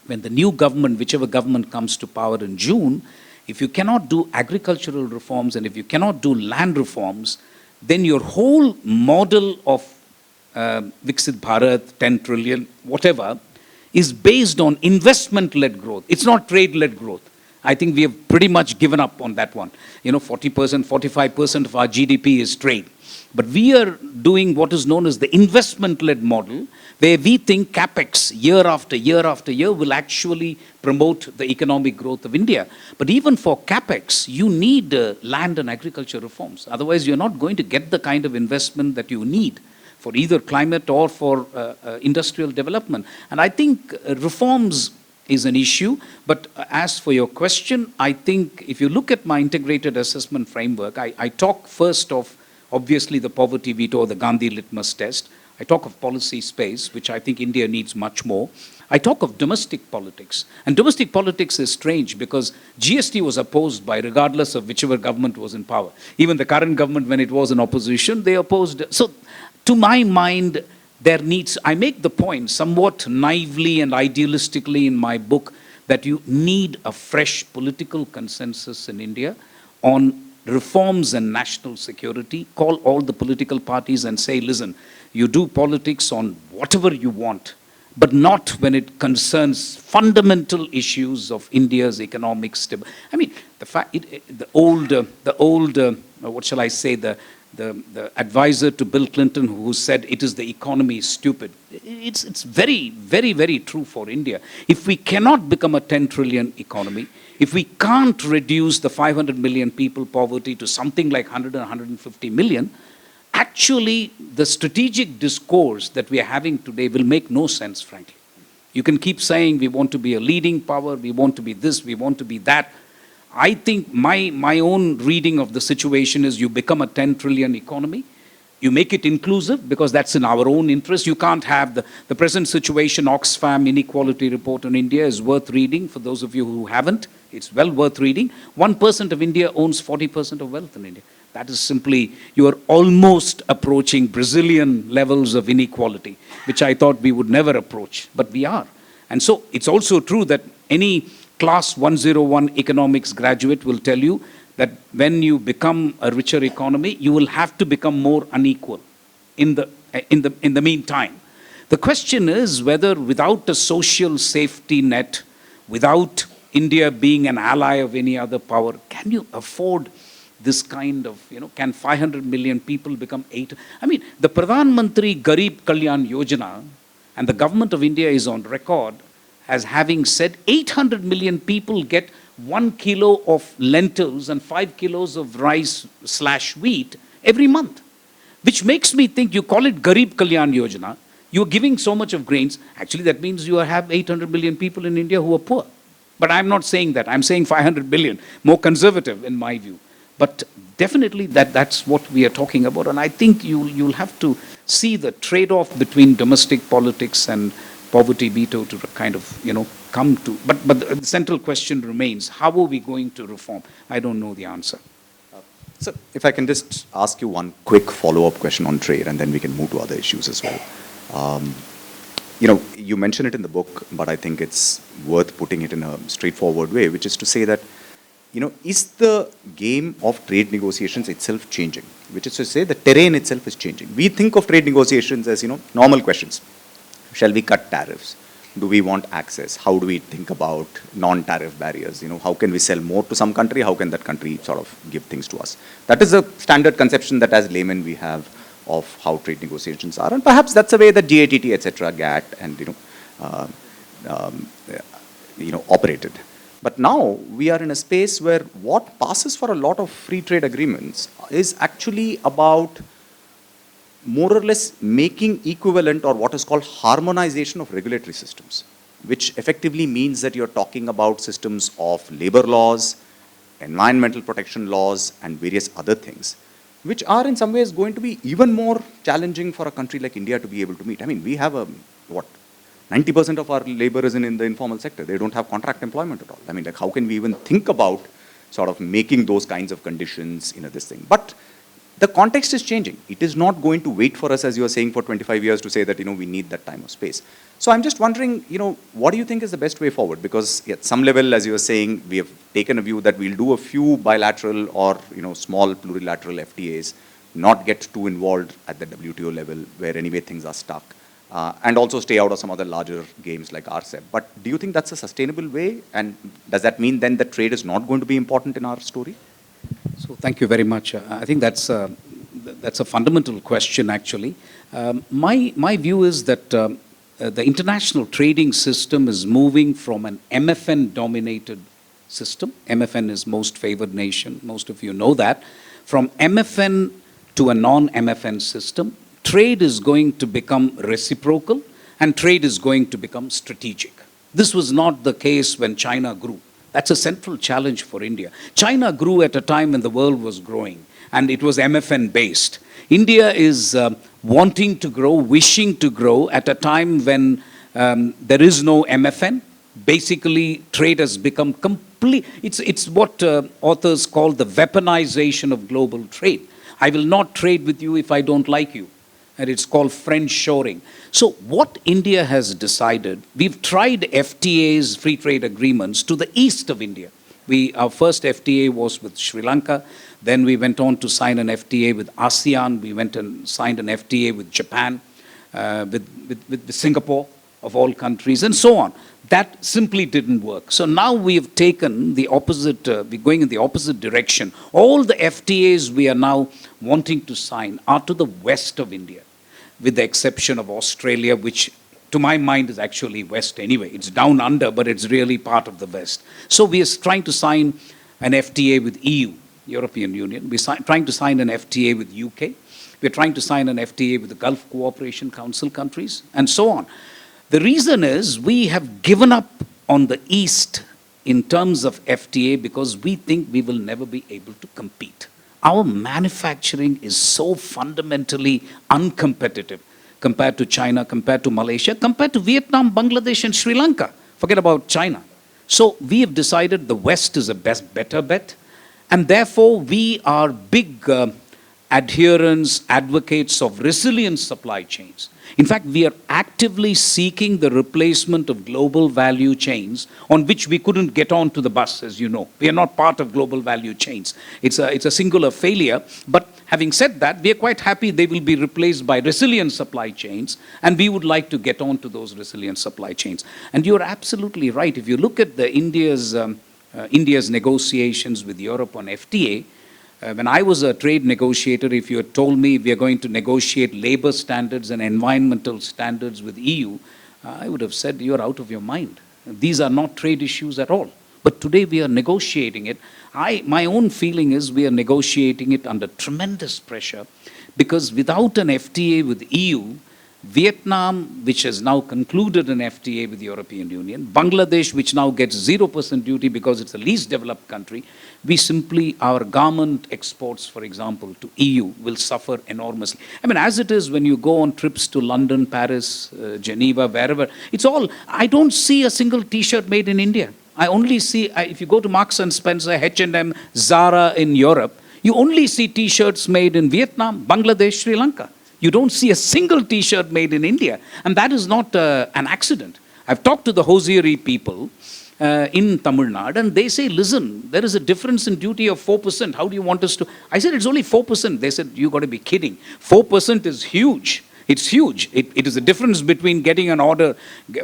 When the new government, whichever government comes to power in June, if you cannot do agricultural reforms and if you cannot do land reforms, then your whole model of Viksit Bharat, 10 trillion, whatever, is based on investment-led growth. It's not trade-led growth. I think we have pretty much given up on that one. 40%, 45% of our GDP is trade. But we are doing what is known as the investment-led model, where we think capex year after year after year will actually promote the economic growth of India. But even for capex, you need land and agriculture reforms. Otherwise, you're not going to get the kind of investment that you need for either climate or for industrial development. And I think reforms is an issue. But as for your question, I think if you look at my integrated assessment framework, I talk first of, obviously, the poverty veto or the Gandhi litmus test. I talk of policy space, which I think India needs much more. I talk of domestic politics. And domestic politics is strange because GST was opposed by, regardless of whichever government was in power. Even the current government, when it was in opposition, they opposed. So to my mind, there needs, I make the point somewhat naively and idealistically in my book that you need a fresh political consensus in India on reforms and national security. Call all the political parties and say, listen, you do politics on whatever you want, but not when it concerns fundamental issues of India's economic stability. I mean, the old, what shall I say, the advisor to Bill Clinton who said it is the economy is stupid. It's very, very, very true for India. If we cannot become a 10 trillion economy, if we can't reduce the 500 million people poverty to something like 100 or 150 million, actually the strategic discourse that we are having today will make no sense, frankly. You can keep saying we want to be a leading power, we want to be this, we want to be that. I think my own reading of the situation is you become a 10 trillion economy, you make it inclusive because that's in our own interest. You can't have the present situation. Oxfam inequality report on India is worth reading for those of you who haven't. It's well worth reading. 1% of India owns 40% of wealth in India. That is simply, you are almost approaching Brazilian levels of inequality, which I thought we would never approach, but we are. And so it's also true that any class 101 economics graduate will tell you that when you become a richer economy, you will have to become more unequal in the meantime. The question is whether without a social safety net, without India being an ally of any other power, can you afford this kind of, can 500 million people become 8? I mean, the Pradhan Mantri Garib Kalyan Yojana and the government of India is on record as having said 800 million people get 1 kilo of lentils and 5 kilos of rice/wheat every month. Which makes me think you call it Garib Kalyan Yojana, you're giving so much of grains, actually that means you have 800 million people in India who are poor. But I'm not saying that, I'm saying 500 billion, more conservative in my view. But definitely that's what we are talking about, and I think you'll have to see the trade-off between domestic politics and poverty veto to kind of, come to. But the central question remains, how are we going to reform? I don't know the answer. So if I can just ask you one quick follow-up question on trade, and then we can move to other issues as well. You mention it in the book, but I think it's worth putting it in a straightforward way, which is to say that, is the game of trade negotiations itself changing? Which is to say the terrain itself is changing. We think of trade negotiations as, normal questions. Shall we cut tariffs? Do we want access? How do we think about non-tariff barriers? How can we sell more to some country? How can that country sort of give things to us? That is a standard conception that as laymen we have of how trade negotiations are. And perhaps that's the way that GATT, etc., GATT, and, operated. But now we are in a space where what passes for a lot of free trade agreements is actually about more or less making equivalent or what is called harmonization of regulatory systems, which effectively means that you're talking about systems of labor laws, environmental protection laws, and various other things, which are in some ways going to be even more challenging for a country like India to be able to meet. I mean, we have 90% of our labor is in the informal sector. They don't have contract employment at all. I mean, how can we even think about sort of making those kinds of conditions in this thing? But the context is changing. It is not going to wait for us, as you are saying, for 25 years to say that, we need that time or space. So I'm just wondering, what do you think is the best way forward? Because at some level, as you are saying, we have taken a view that we'll do a few bilateral or, small plurilateral FTAs, not get too involved at the WTO level where anyway things are stuck. And also stay out of some other larger games like RCEP. But do you think that's a sustainable way? And does that mean then that trade is not going to be important in our story? So thank you very much. I think that's a fundamental question, actually. My view is that the international trading system is moving from an MFN-dominated system. MFN is most favored nation. Most of you know that. From MFN to a non-MFN system, trade is going to become reciprocal and trade is going to become strategic. This was not the case when China grew. That's a central challenge for India. China grew at a time when the world was growing and it was MFN based. India is wanting to grow, wishing to grow at a time when there is no MFN. Basically, trade has become complete. It's what authors call the weaponization of global trade. I will not trade with you if I don't like you. And it's called friend shoring. So what India has decided, we've tried FTAs, free trade agreements, to the east of India. Our first FTA was with Sri Lanka. Then we went on to sign an FTA with ASEAN. We went and signed an FTA with Japan, with Singapore. of all countries, and so on. That simply didn't work. So now we have taken the opposite, we're going in the opposite direction. All the FTAs we are now wanting to sign are to the west of India, with the exception of Australia, which to my mind is actually west anyway. It's down under, but it's really part of the west. So we are trying to sign an FTA with EU, European Union. We're trying to sign an FTA with UK. We're trying to sign an FTA with the Gulf Cooperation Council countries, and so on. The reason is we have given up on the East in terms of FTA because we think we will never be able to compete. Our manufacturing is so fundamentally uncompetitive compared to China, compared to Malaysia, compared to Vietnam, Bangladesh, and Sri Lanka. Forget about China. So we have decided the West is a better bet, and therefore we are big adherents, advocates of resilient supply chains. In fact, we are actively seeking the replacement of global value chains on which we couldn't get on to the bus, as you know. We are not part of global value chains. It's a singular failure. But having said that, we are quite happy they will be replaced by resilient supply chains, and we would like to get on to those resilient supply chains. And you're absolutely right. If you look at India's negotiations with Europe on FTA, when I was a trade negotiator, if you had told me we are going to negotiate labor standards and environmental standards with EU, I would have said you're out of your mind. These are not trade issues at all. But today we are negotiating it. My own feeling is we are negotiating it under tremendous pressure because without an FTA with EU, Vietnam, which has now concluded an FTA with the European Union, Bangladesh, which now gets 0% duty because it's the least developed country, our garment exports, for example, to EU will suffer enormously. I mean, as it is, when you go on trips to London, Paris, Geneva, wherever, I don't see a single T-shirt made in India. I only see, if you go to Marks and Spencer, H&M, Zara in Europe, you only see T-shirts made in Vietnam, Bangladesh, Sri Lanka. You don't see a single T-shirt made in India. And that is not an accident. I've talked to the hosiery people in Tamil Nadu, and they say, listen, there is a difference in duty of 4%. How do you want us to? I said, it's only 4%. They said, you got to be kidding. 4% is huge. It's huge. It is the difference between getting an order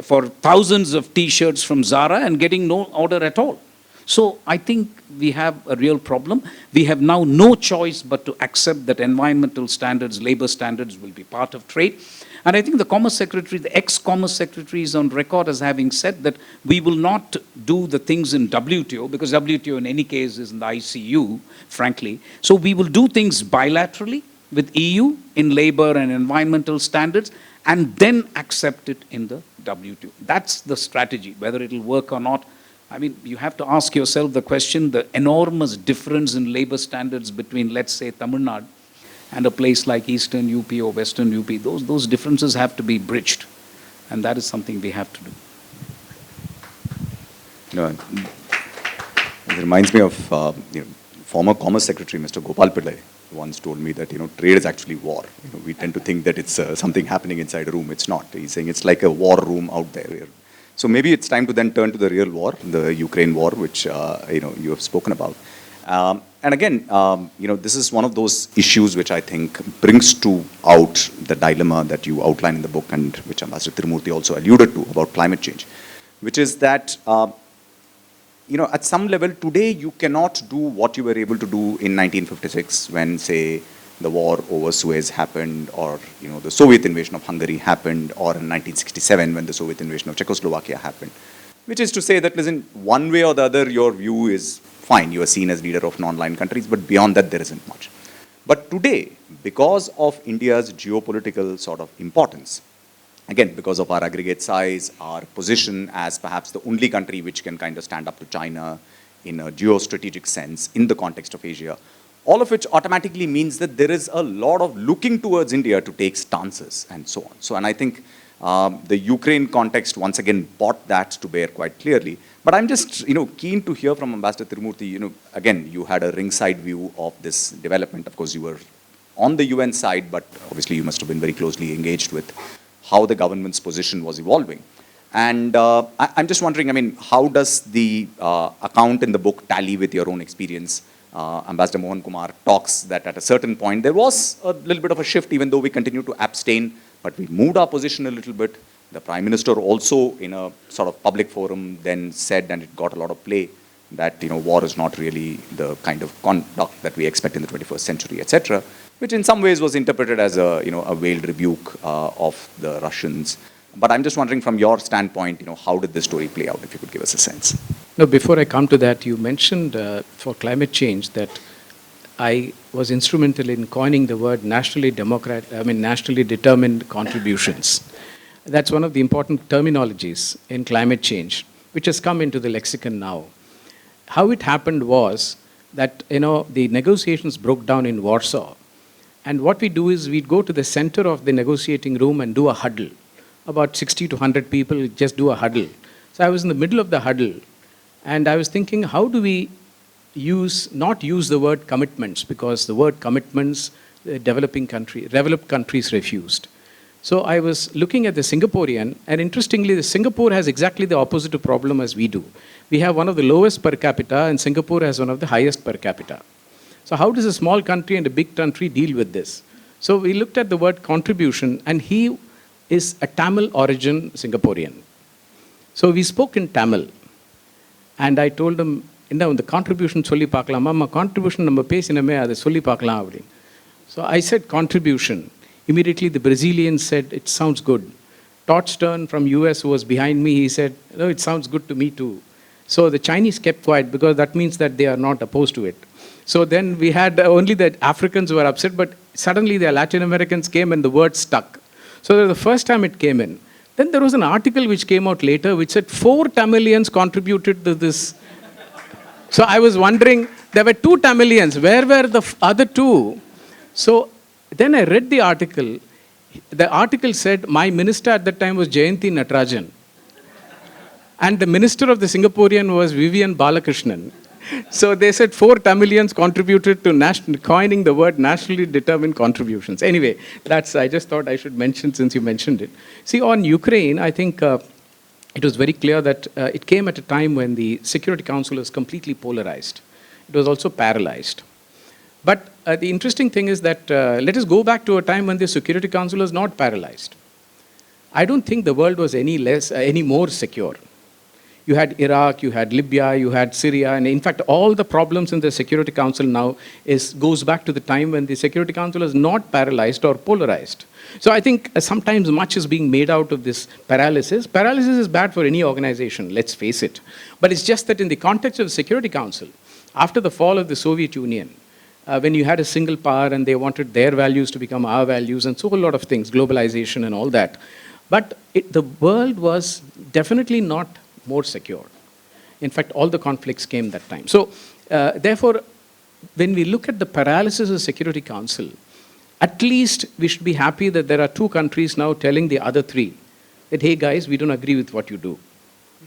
for thousands of T-shirts from Zara and getting no order at all. So I think we have a real problem. We have now no choice but to accept that environmental standards, labor standards will be part of trade. And I think the Commerce Secretary, the ex-Commerce Secretary is on record as having said that we will not do the things in WTO, because WTO in any case is in the ICU, frankly. So we will do things bilaterally with EU in labor and environmental standards, and then accept it in the WTO. That's the strategy. Whether it will work or not, I mean, you have to ask yourself the question, the enormous difference in labor standards between, let's say, Tamil Nadu and a place like Eastern UP or Western UP. Those differences have to be bridged, and that is something we have to do. It reminds me of former Commerce Secretary Mr. Gopal Pillai once told me that trade is actually war. We tend to think that it's something happening inside a room. It's not. He's saying it's like a war room out there. So maybe it's time to then turn to the real war, the Ukraine war, which you have spoken about. And again, this is one of those issues which I think brings out the dilemma that you outline in the book, and which Ambassador Tirumurti also alluded to about climate change, which is that at some level today you cannot do what you were able to do in 1956 when, say, the war over Suez happened, or the Soviet invasion of Hungary happened, or in 1967 when the Soviet invasion of Czechoslovakia happened. Which is to say that, listen, one way or the other, your view is fine. You are seen as leader of non-aligned countries, but beyond that, there isn't much. But today, because of India's geopolitical sort of importance, again, because of our aggregate size, our position as perhaps the only country which can kind of stand up to China in a geostrategic sense in the context of Asia, all of which automatically means that there is a lot of looking towards India to take stances and so on. So, and I think the Ukraine context once again brought that to bear quite clearly. But I'm just, keen to hear from Ambassador Tirumurti. Again, you had a ringside view of this development. Of course, you were on the UN side, but obviously you must have been very closely engaged with how the government's position was evolving. And I'm just wondering, how does the account in the book tally with your own experience? Ambassador Mohan Kumar talks that at a certain point there was a little bit of a shift, even though we continue to abstain, but we moved our position a little bit. The Prime Minister also, in a sort of public forum, then said, and it got a lot of play, that war is not really the kind of conduct that we expect in the 21st century, etc., which in some ways was interpreted as a a veiled rebuke of the Russians. But I'm just wondering, from your standpoint, how did this story play out? If you could give us a sense. No, before I come to that, you mentioned for climate change that I was instrumental in coining the word nationally determined contributions. That's one of the important terminologies in climate change, which has come into the lexicon now. How it happened was that, the negotiations broke down in Warsaw. And what we do is we'd go to the center of the negotiating room and do a huddle. About 60 to 100 people just do a huddle. So I was in the middle of the huddle, and I was thinking, how do we not use the word commitments, because the word commitments, developed countries refused. So I was looking at the Singaporean, and interestingly, Singapore has exactly the opposite of problem as we do. We have one of the lowest per capita, and Singapore has one of the highest per capita. So how does a small country and a big country deal with this? So we looked at the word contribution, and he is a Tamil origin Singaporean. So we spoke in Tamil, and I told him, the contribution solli paakalaama, contribution நம்ம பேசினமே அதை சொல்லி பார்க்கலாம் அப்படின்னு. So I said contribution. Immediately the Brazilians said, it sounds good. Todd Stern from US, who was behind me, he said, no, it sounds good to me too. So the Chinese kept quiet, because that means that they are not opposed to it. So then we had only the Africans who were upset, but suddenly the Latin Americans came and the word stuck. So that was the first time it came in. Then there was an article which came out later which said 4 Tamilians contributed to this. So I was wondering, there were 2 Tamilians, where were the other 2? So then I read the article. The article said my minister at that time was Jayanti Natarajan. And the minister of the Singaporean was Vivian Balakrishnan. So they said 4 Tamilians contributed to coining the word nationally determined contributions. Anyway, I just thought I should mention since you mentioned it. See, on Ukraine, I think it was very clear that it came at a time when the Security Council was completely polarized. It was also paralyzed. But the interesting thing is that let us go back to a time when the Security Council was not paralyzed. I don't think the world was any more secure. You had Iraq, you had Libya, you had Syria, and in fact, all the problems in the Security Council now goes back to the time when the Security Council is not paralyzed or polarized. So I think sometimes much is being made out of this paralysis. Paralysis is bad for any organization, let's face it. But it's just that in the context of the Security Council, after the fall of the Soviet Union, when you had a single power and they wanted their values to become our values, and so a lot of things, globalization and all that. But the world was definitely not more secure. In fact, all the conflicts came that time. So, therefore, when we look at the paralysis of the Security Council, at least we should be happy that there are 2 countries now telling the other 3 that, hey guys, we don't agree with what you do.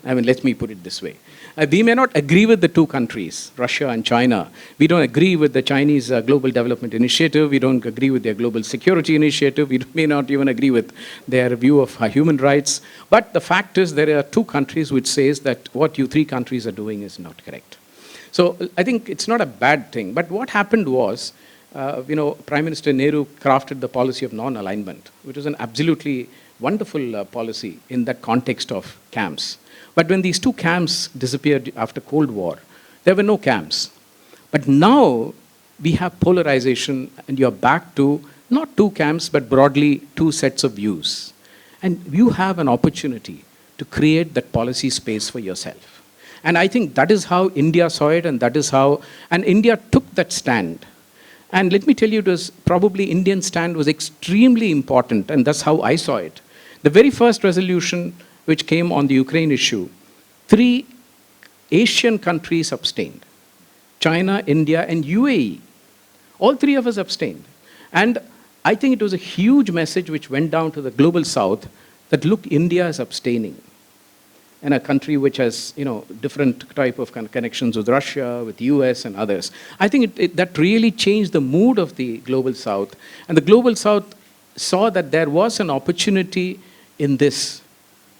I mean, let me put it this way. We may not agree with the 2 countries, Russia and China. We don't agree with the Chinese Global Development Initiative. We don't agree with their Global Security Initiative. We may not even agree with their view of human rights. But the fact is there are 2 countries which says that what you 3 countries are doing is not correct. So I think it's not a bad thing. But what happened was, Prime Minister Nehru crafted the policy of non-alignment, which was an absolutely wonderful policy in that context of camps. But when these 2 camps disappeared after Cold War, there were no camps. But now we have polarization, and you're back to not 2 camps, but broadly 2 sets of views. And you have an opportunity to create that policy space for yourself. And I think that is how India saw it, and that is how, and India took that stand. And let me tell you, it was probably Indian stand was extremely important, and that's how I saw it. The very first resolution which came on the Ukraine issue, 3 Asian countries abstained. China, India, and UAE. All 3 of us abstained. And I think it was a huge message which went down to the global south that, look, India is abstaining. And a country which has, different type of connections with Russia, with US and others. I think that really changed the mood of the global south. And the global south saw that there was an opportunity in this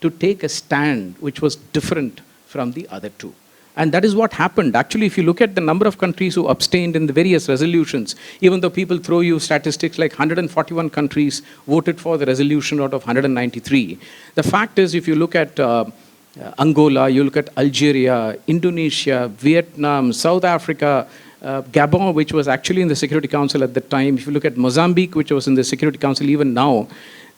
to take a stand which was different from the other 2. And that is what happened. Actually, if you look at the number of countries who abstained in the various resolutions, even though people throw you statistics like 141 countries voted for the resolution out of 193, the fact is, if you look at Angola, you look at Algeria, Indonesia, Vietnam, South Africa, Gabon, which was actually in the Security Council at the time, if you look at Mozambique, which was in the Security Council even now,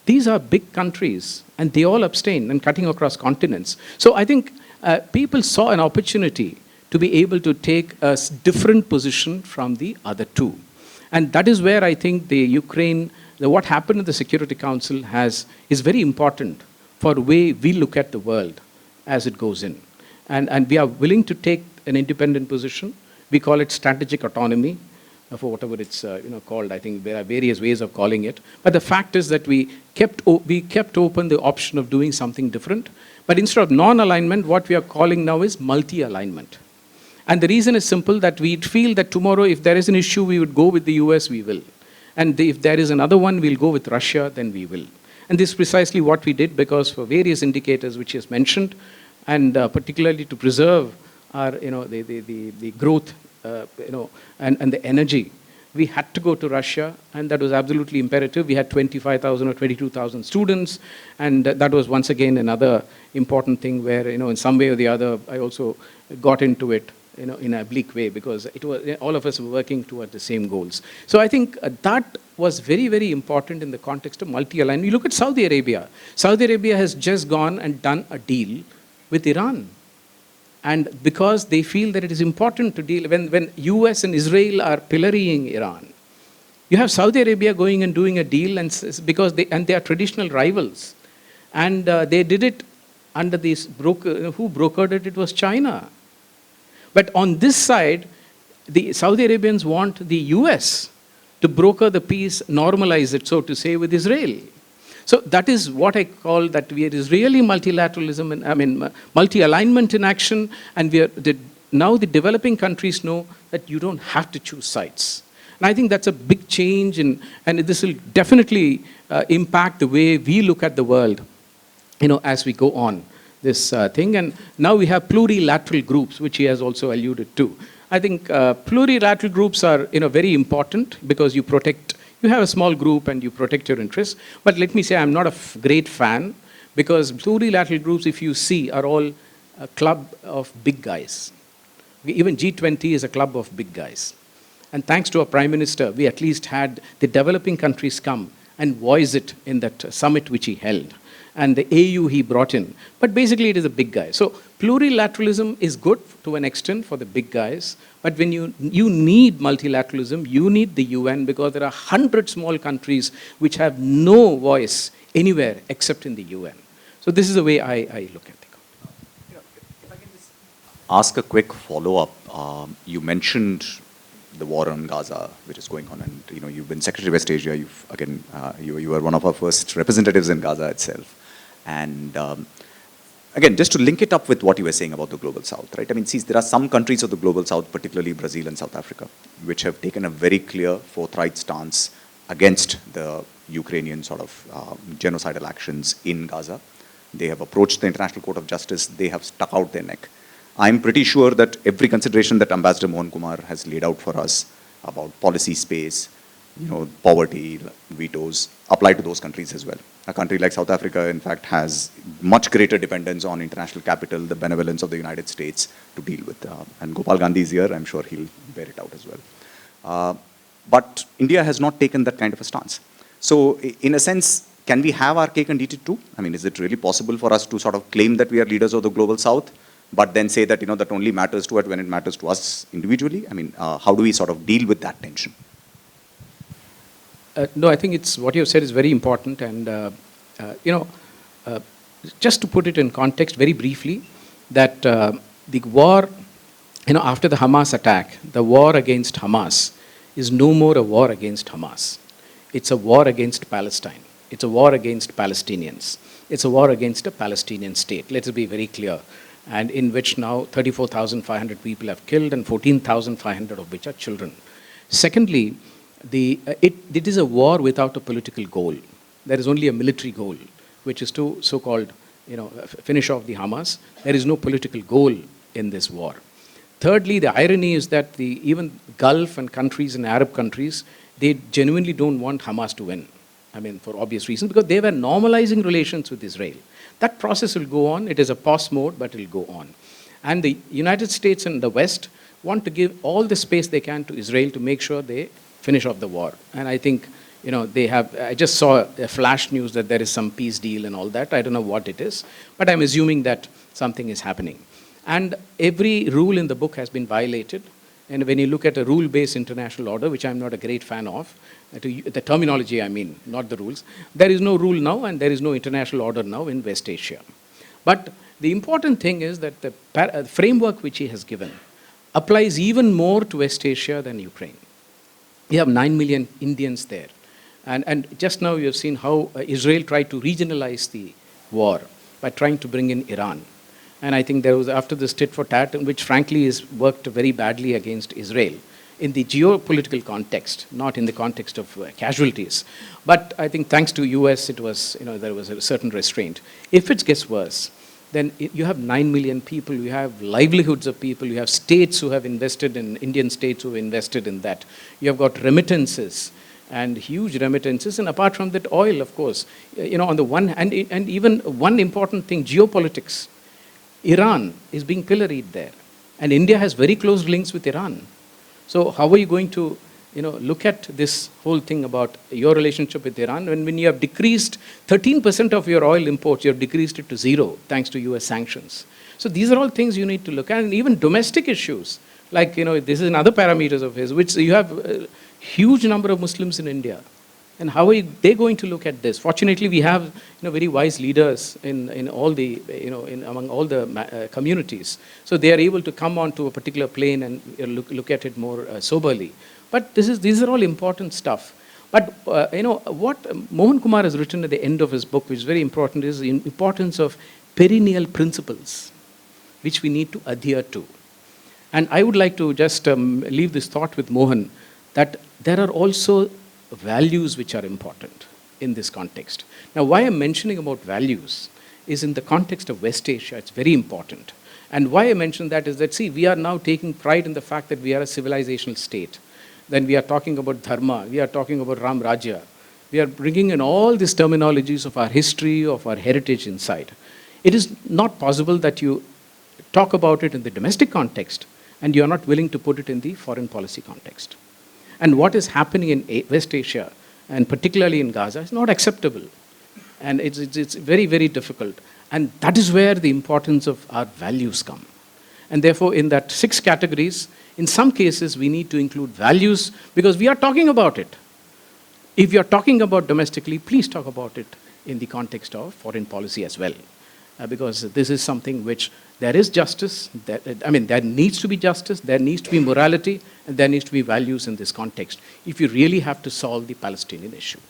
these are big countries, and they all abstain and cutting across continents. So I think people saw an opportunity to be able to take a different position from the other two. And that is where I think what happened in the Security Council is very important for the way we look at the world as it goes in. And we are willing to take an independent position. We call it strategic autonomy, for whatever it's called. I think there are various ways of calling it. But the fact is that we kept open the option of doing something different. But instead of non-alignment, what we are calling now is multi-alignment. And the reason is simple, that we feel that tomorrow, if there is an issue, we would go with the US, we will. And if there is another one, we'll go with Russia, then we will. And this is precisely what we did, because for various indicators which he has mentioned, and particularly to preserve our, the growth, and the energy, we had to go to Russia, and that was absolutely imperative. We had 25,000 or 22,000 students, and that was once again another important thing where, in some way or the other, I also got into it, in a bleak way, because it was all of us were working toward the same goals. So I think that was very, very important in the context of multi-alignment. You look at Saudi Arabia. Saudi Arabia has just gone and done a deal with Iran. And because they feel that it is important to deal, when US and Israel are pillorying Iran, you have Saudi Arabia going and doing a deal, and because they are traditional rivals. And they did it under these who brokered it? It was China. But on this side, the Saudi Arabians want the US to broker the peace, normalize it, so to say, with Israel. So that is what I call that it is really multilateralism, and multi-alignment in action, and now the developing countries know that you don't have to choose sides. And I think that's a big change, and this will definitely impact the way we look at the world, as we go on this thing. And now we have plurilateral groups, which he has also alluded to. I think plurilateral groups are very important, because you have a small group and you protect your interests. But let me say, I'm not a great fan, because plurilateral groups, if you see, are all a club of big guys. Even G20 is a club of big guys. And thanks to our Prime Minister, we at least had the developing countries come and voice it in that summit which he held. And the AU he brought in. But basically it is a big guy. So plurilateralism is good to an extent for the big guys. But when you need multilateralism, you need the UN, because there are 100 small countries which have no voice anywhere except in the UN. So this is the way I look at it. If I can just ask a quick follow-up. You mentioned the war on Gaza, which is going on, and you've been Secretary of West Asia. You were one of our first representatives in Gaza itself. And again, just to link it up with what you were saying about the Global South, right? I mean, see, there are some countries of the Global South, particularly Brazil and South Africa, which have taken a very clear, forthright stance against the Ukrainian sort of genocidal actions in Gaza. They have approached the International Court of Justice. They have stuck out their neck. I'm pretty sure that every consideration that Ambassador Mohan Kumar has laid out for us about policy space, poverty, vetoes, apply to those countries as well. A country like South Africa, in fact, has much greater dependence on international capital, the benevolence of the United States to deal with. And Gopal Gandhi is here. I'm sure he'll bear it out as well. But India has not taken that kind of a stance. So in a sense, can we have our cake and eat it too? I mean, is it really possible for us to sort of claim that we are leaders of the Global South, but then say that, that only matters to it when it matters to us individually? I mean, how do we sort of deal with that tension? No, I think it's what you have said is very important. And, just to put it in context very briefly, that the war, after the Hamas attack, the war against Hamas is no more a war against Hamas. It's a war against Palestine. It's a war against Palestinians. It's a war against a Palestinian state. Let us be very clear. And in which now 34,500 people have killed, and 14,500 of which are children. Secondly, it is a war without a political goal. There is only a military goal, which is to so-called, finish off the Hamas. There is no political goal in this war. Thirdly, the irony is that even Gulf and countries and Arab countries, they genuinely don't want Hamas to win. I mean, for obvious reasons, because they were normalizing relations with Israel. That process will go on. It is a pause mode, but it will go on. And the United States and the West want to give all the space they can to Israel to make sure they finish off the war. And I think, they have, I just saw a flash news that there is some peace deal and all that. I don't know what it is, but I'm assuming that something is happening. And every rule in the book has been violated. And when you look at a rule-based international order, which I'm not a great fan of, the terminology I mean, not the rules, there is no rule now and there is no international order now in West Asia. But the important thing is that the framework which he has given applies even more to West Asia than Ukraine. You have 9 million Indians there. And just now you have seen how Israel tried to regionalize the war by trying to bring in Iran. And I think there was, after this tit for tat, which frankly has worked very badly against Israel in the geopolitical context, not in the context of casualties. But I think thanks to US, it was, there was a certain restraint. If it gets worse, then you have 9 million people, you have livelihoods of people, you have states who have invested in, Indian states who have invested in that. You have got remittances and huge remittances, and apart from that, oil, of course. On the one hand, and even one important thing, geopolitics. Iran is being pilloried there, and India has very close links with Iran. So how are you going to, look at this whole thing about your relationship with Iran when you have decreased 13% of your oil imports, you have decreased it to 0 thanks to US sanctions. So these are all things you need to look at, and even domestic issues, like, this is another parameters of his, which you have a huge number of Muslims in India. And how are they going to look at this? Fortunately, we have very wise leaders in all the among all the communities. So they are able to come onto a particular plane and look at it more soberly. But these are all important stuff. But what Mohan Kumar has written at the end of his book, which is very important, is the importance of perennial principles, which we need to adhere to. And I would like to just leave this thought with Mohan, that there are also values which are important in this context. Now, why I'm mentioning about values is in the context of West Asia, it's very important. And why I mention that is that, see, we are now taking pride in the fact that we are a civilizational state. Then we are talking about dharma, we are talking about Ram Rajya. We are bringing in all these terminologies of our history, of our heritage inside. It is not possible that you talk about it in the domestic context and you are not willing to put it in the foreign policy context. And what is happening in West Asia, and particularly in Gaza, is not acceptable. And it's very, very difficult. And that is where the importance of our values come. And therefore, in that 6 categories, in some cases, we need to include values because we are talking about it. If you are talking about domestically, please talk about it in the context of foreign policy as well. Because this is something which there is justice, there needs to be justice, there needs to be morality, and there needs to be values in this context if you really have to solve the Palestinian issue.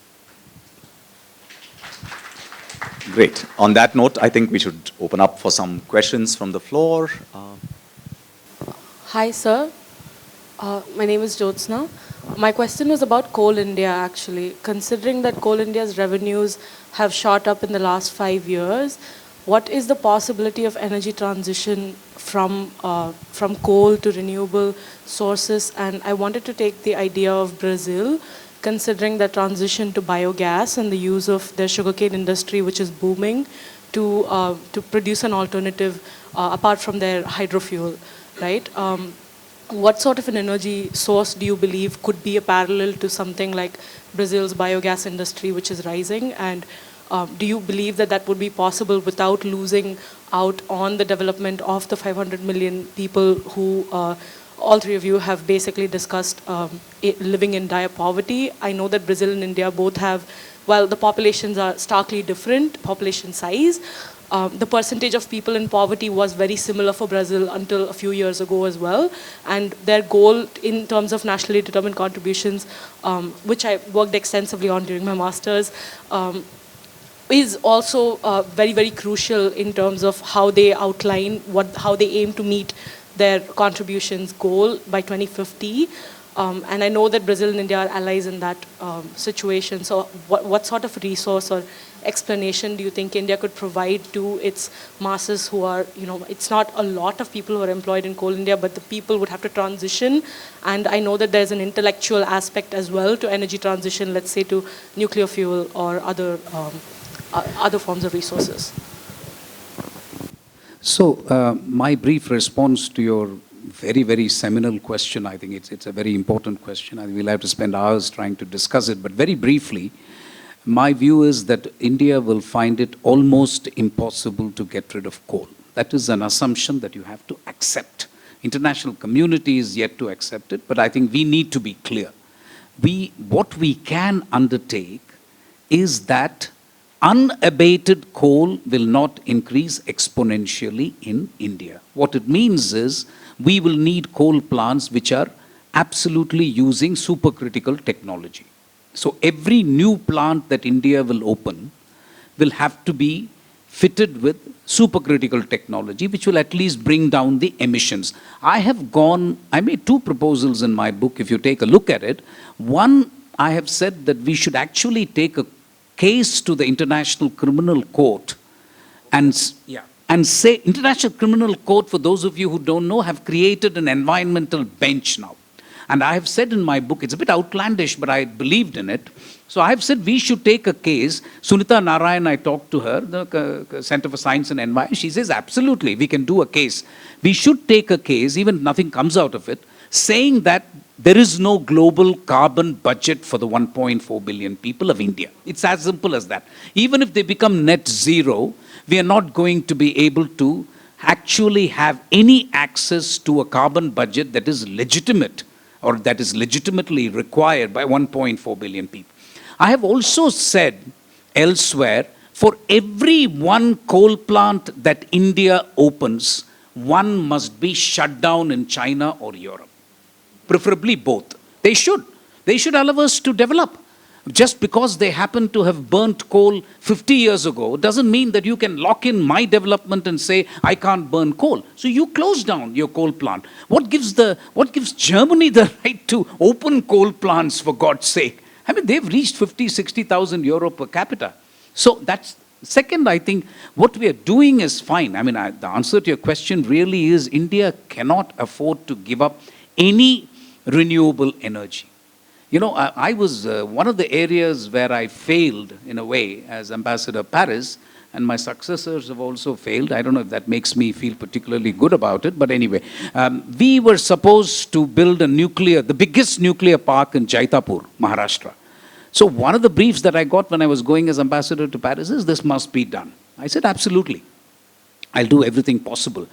Great. On that note, I think we should open up for some questions from the floor. Hi, sir. My name is Jyotsna. My question was about Coal India, actually. Considering that Coal India's revenues have shot up in the last 5 years, what is the possibility of energy transition from coal to renewable sources? And I wanted to take the idea of Brazil, considering the transition to biogas and the use of their sugarcane industry, which is booming, to produce an alternative apart from their hydrofuel, right? What sort of an energy source do you believe could be a parallel to something like Brazil's biogas industry, which is rising? And do you believe that that would be possible without losing out on the development of the 500 million people who all three of you have basically discussed living in dire poverty? I know that Brazil and India both have, while the populations are starkly different, population size, the percentage of people in poverty was very similar for Brazil until a few years ago as well. And their goal in terms of nationally determined contributions, which I worked extensively on during my master's, is also very, very crucial in terms of how they outline how they aim to meet their contributions goal by 2050. And I know that Brazil and India are allies in that situation. So what sort of resource or explanation do you think India could provide to its masses who are, it's not a lot of people who are employed in Coal India, but the people would have to transition. And I know that there's an intellectual aspect as well to energy transition, let's say to nuclear fuel or other forms of resources. So my brief response to your very, very seminal question, I think it's a very important question. We'll have to spend hours trying to discuss it, but very briefly, my view is that India will find it almost impossible to get rid of coal. That is an assumption that you have to accept. International community is yet to accept it, but I think we need to be clear. What we can undertake is that unabated coal will not increase exponentially in India. What it means is we will need coal plants which are absolutely using supercritical technology. So every new plant that India will open will have to be fitted with supercritical technology, which will at least bring down the emissions. I made two proposals in my book, if you take a look at it. One, I have said that we should actually take a case to the International Criminal Court and say, International Criminal Court, for those of you who don't know, have created an environmental bench now. And I have said in my book, it's a bit outlandish, but I believed in it. So I have said we should take a case. Sunita Narayan, I talked to her, the Center for Science and Environment. She says, absolutely, we can do a case. We should take a case, even if nothing comes out of it, saying that there is no global carbon budget for the 1.4 billion people of India. It's as simple as that. Even if they become net zero, we are not going to be able to actually have any access to a carbon budget that is legitimate or that is legitimately required by 1.4 billion people. I have also said elsewhere, for every one coal plant that India opens, one must be shut down in China or Europe. Preferably both. They should. They should allow us to develop. Just because they happen to have burnt coal 50 years ago doesn't mean that you can lock in my development and say, I can't burn coal. So you close down your coal plant. What gives Germany the right to open coal plants, for God's sake? I mean, they've reached 50, 60,000 euro per capita. So that's second, I think what we are doing is fine. I mean, the answer to your question really is India cannot afford to give up any renewable energy. You know, I was one of the areas where I failed in a way as Ambassador Paris, and my successors have also failed. I don't know if that makes me feel particularly good about it, but anyway, we were supposed to build the biggest nuclear park in Jaitapur, Maharashtra. So one of the briefs that I got when I was going as ambassador to Paris is this must be done. I said, absolutely. I'll do everything possible.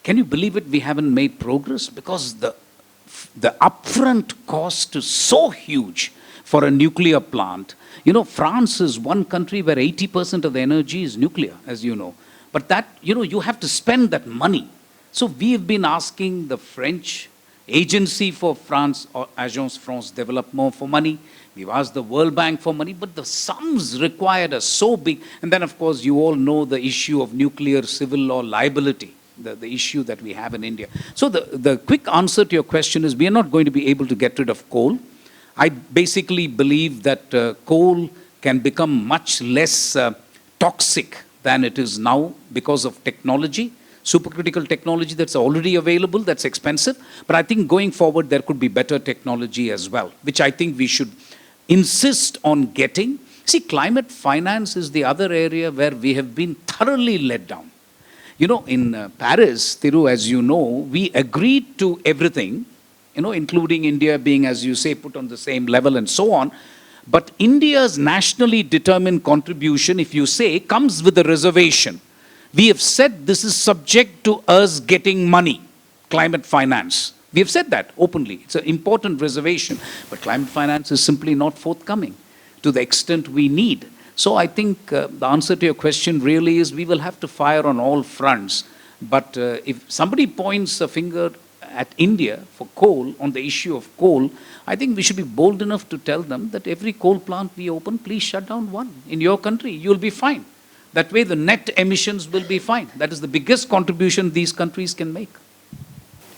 Can you believe it? We haven't made progress because the upfront cost is so huge for a nuclear plant. You know, France is one country where 80% of the energy is nuclear, as you know. But that, you have to spend that money. So we have been asking the French Agency for France, or Agence France Développement, for money. We've asked the World Bank for money, but the sums required are so big. And then, of course, you all know the issue of nuclear civil law liability, the issue that we have in India. So the quick answer to your question is we are not going to be able to get rid of coal. I basically believe that coal can become much less toxic than it is now because of technology, supercritical technology that's already available, that's expensive. But I think going forward, there could be better technology as well, which I think we should insist on getting. See, climate finance is the other area where we have been thoroughly let down. You know, in Paris, Thiru, as you know, we agreed to everything, including India being, as you say, put on the same level and so on. But India's nationally determined contribution, if you say, comes with a reservation. We have said this is subject to us getting money, climate finance. We have said that openly. It's an important reservation. But climate finance is simply not forthcoming to the extent we need. So I think the answer to your question really is we will have to fire on all fronts. But if somebody points a finger at India for coal, on the issue of coal, I think we should be bold enough to tell them that every coal plant we open, please shut down one in your country. You'll be fine. That way the net emissions will be fine. That is the biggest contribution these countries can make.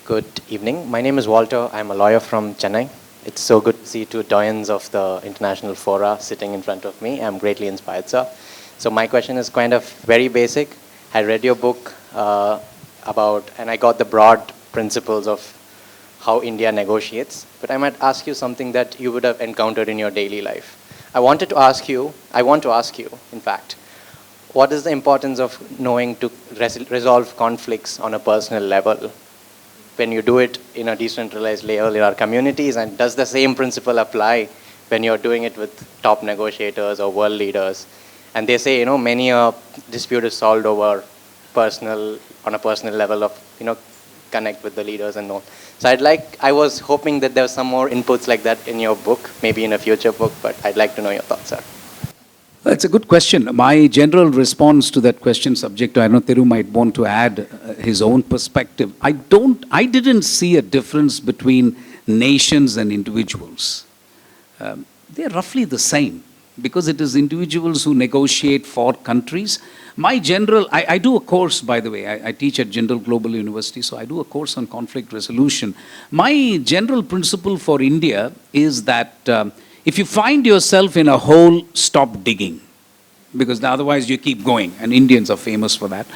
Good evening. My name is Walter. I'm a lawyer from Chennai. It's so good to see two doyens of the international fora sitting in front of me. I'm greatly inspired, sir. So my question is kind of very basic. I read your book and I got the broad principles of how India negotiates, but I might ask you something that you would have encountered in your daily life. I want to ask you, in fact, what is the importance of knowing to resolve conflicts on a personal level when you do it in a decentralized level in our communities, and does the same principle apply when you're doing it with top negotiators or world leaders? And they say, many a dispute is solved on a personal level of, connect with the leaders and all. So I was hoping that there was some more inputs like that in your book, maybe in a future book, but I'd like to know your thoughts, sir. That's a good question. My general response to that question, subject to, I know Thiru might want to add his own perspective. I didn't see a difference between nations and individuals. They're roughly the same, because it is individuals who negotiate for countries. I do a course, by the way, I teach at Jindal Global University, so I do a course on conflict resolution. My general principle for India is that if you find yourself in a hole, stop digging, because otherwise you keep going, and Indians are famous for that.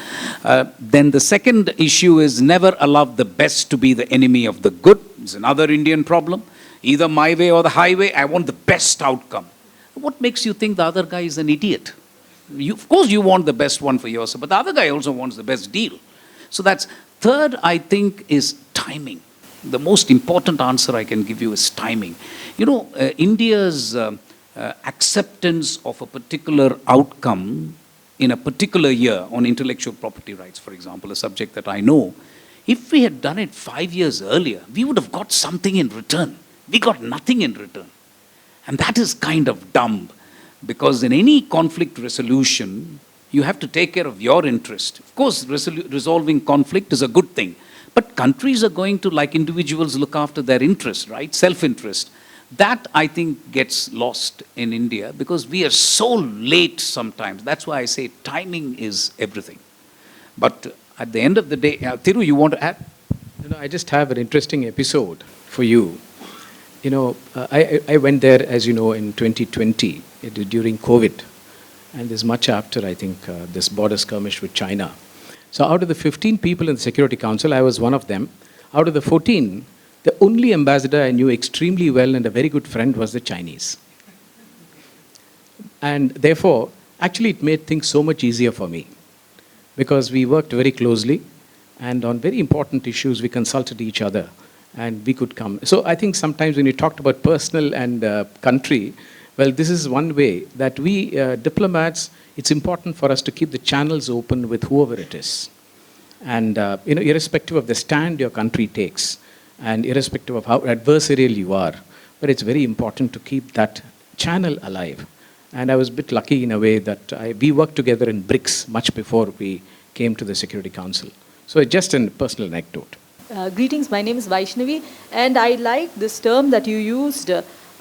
Then the second issue is never allow the best to be the enemy of the good. It's another Indian problem. Either my way or the highway, I want the best outcome. What makes you think the other guy is an idiot? Of course you want the best one for yourself, but the other guy also wants the best deal. So that's third, I think, is timing. The most important answer I can give you is timing. India's acceptance of a particular outcome in a particular year on intellectual property rights, for example, a subject that I know, if we had done it 5 years earlier, we would have got something in return. We got nothing in return. And that is kind of dumb, because in any conflict resolution, you have to take care of your interest. Of course, resolving conflict is a good thing. But countries are going to, like individuals, look after their interest, right? Self-interest. That, I think, gets lost in India because we are so late sometimes. That's why I say timing is everything. But at the end of the day, Thiru, you want to add? I just have an interesting episode for you. I went there, as you know, in 2020, during COVID. And this much after, I think, this border skirmish with China. So out of the 15 people in the Security Council, I was one of them. Out of the 14, the only ambassador I knew extremely well and a very good friend was the Chinese. And therefore, actually it made things so much easier for me, because we worked very closely, and on very important issues we consulted each other, and we could come. So I think sometimes when you talked about personal and country, well, this is one way that we diplomats, it's important for us to keep the channels open with whoever it is. And irrespective of the stand your country takes, and irrespective of how adversarial you are, but it's very important to keep that channel alive. And I was a bit lucky in a way that we worked together in BRICS much before we came to the Security Council. So just a personal anecdote. Greetings, my name is Vaishnavi, and I like this term that you used.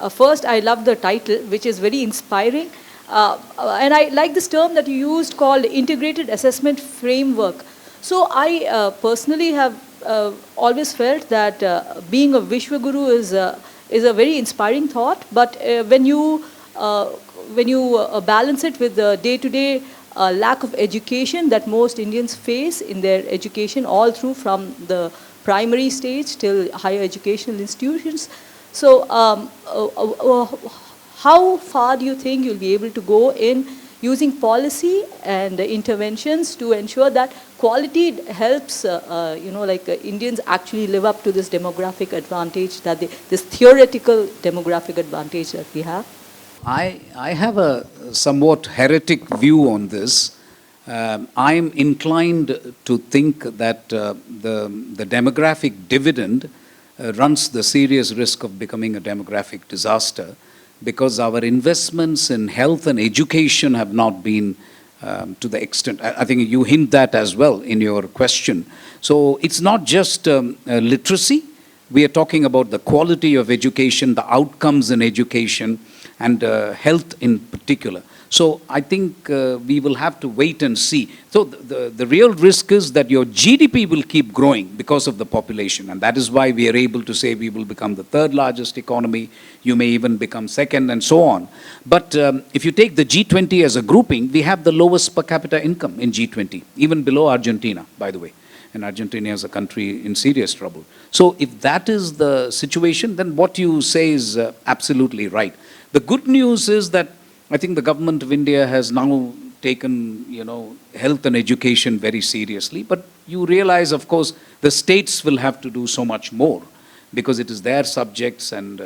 First, I love the title, which is very inspiring. And I like this term that you used called Integrated Assessment Framework. So I personally have always felt that being a Vishwaguru is a very inspiring thought, but when you balance it with the day-to-day lack of education that most Indians face in their education all through from the primary stage till higher educational institutions. So how far do you think you'll be able to go in using policy and interventions to ensure that quality helps, Indians actually live up to this demographic advantage, this theoretical demographic advantage that we have? I have a somewhat heretic view on this. I'm inclined to think that the demographic dividend runs the serious risk of becoming a demographic disaster, because our investments in health and education have not been to the extent. I think you hint that as well in your question. So it's not just literacy. We are talking about the quality of education, the outcomes in education, and health in particular. So I think we will have to wait and see. So the real risk is that your GDP will keep growing because of the population. And that is why we are able to say we will become the third largest economy. You may even become second and so on. But if you take the G20 as a grouping, we have the lowest per capita income in G20, even below Argentina, by the way. And Argentina is a country in serious trouble. So if that is the situation, then what you say is absolutely right. The good news is that I think the government of India has now taken, health and education very seriously. But you realize, of course, the states will have to do so much more because it is their subjects. And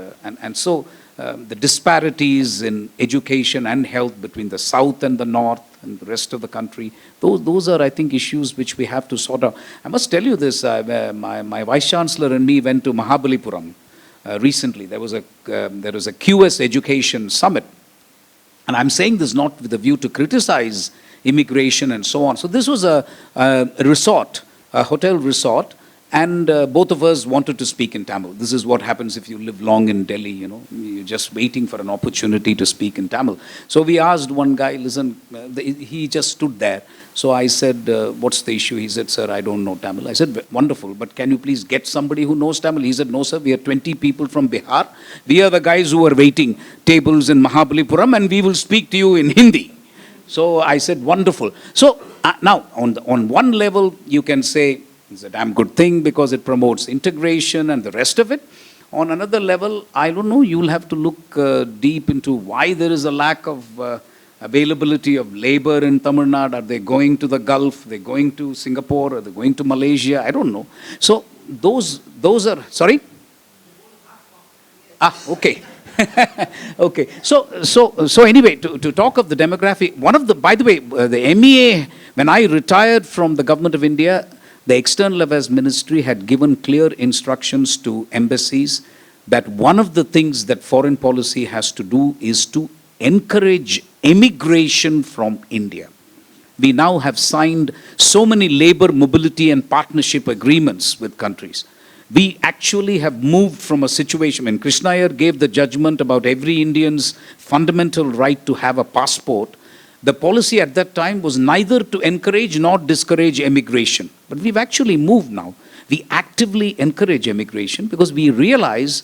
so the disparities in education and health between the south and the north and the rest of the country, those are, I think, issues which we have to sort out. I must tell you this, my Vice-Chancellor and me went to Mahabalipuram recently. There was a QS education summit. And I'm saying this not with a view to criticize immigration and so on. So this was a resort, a hotel resort, and both of us wanted to speak in Tamil. This is what happens if you live long in Delhi, you're just waiting for an opportunity to speak in Tamil. So we asked one guy, listen, he just stood there. So I said, what's the issue? He said, sir, I don't know Tamil. I said, wonderful, but can you please get somebody who knows Tamil? He said, no, sir, we are 20 people from Bihar. We are the guys who are waiting tables in Mahabalipuram, and we will speak to you in Hindi. So I said, wonderful. So now, on one level, you can say, it's a damn good thing because it promotes integration and the rest of it. On another level, I don't know, you'll have to look deep into why there is a lack of availability of labor in Tamil Nadu. Are they going to the Gulf? Are they going to Singapore? Are they going to Malaysia? I don't know. So those are, sorry? Okay. Okay. So anyway, to talk of the demographic, by the way, the MEA, when I retired from the government of India, the External Affairs Ministry had given clear instructions to embassies that one of the things that foreign policy has to do is to encourage emigration from India. We now have signed so many labor mobility and partnership agreements with countries. We actually have moved from a situation when Krishna Iyer gave the judgment about every Indian's fundamental right to have a passport. The policy at that time was neither to encourage nor discourage emigration. But we've actually moved now. We actively encourage emigration because we realize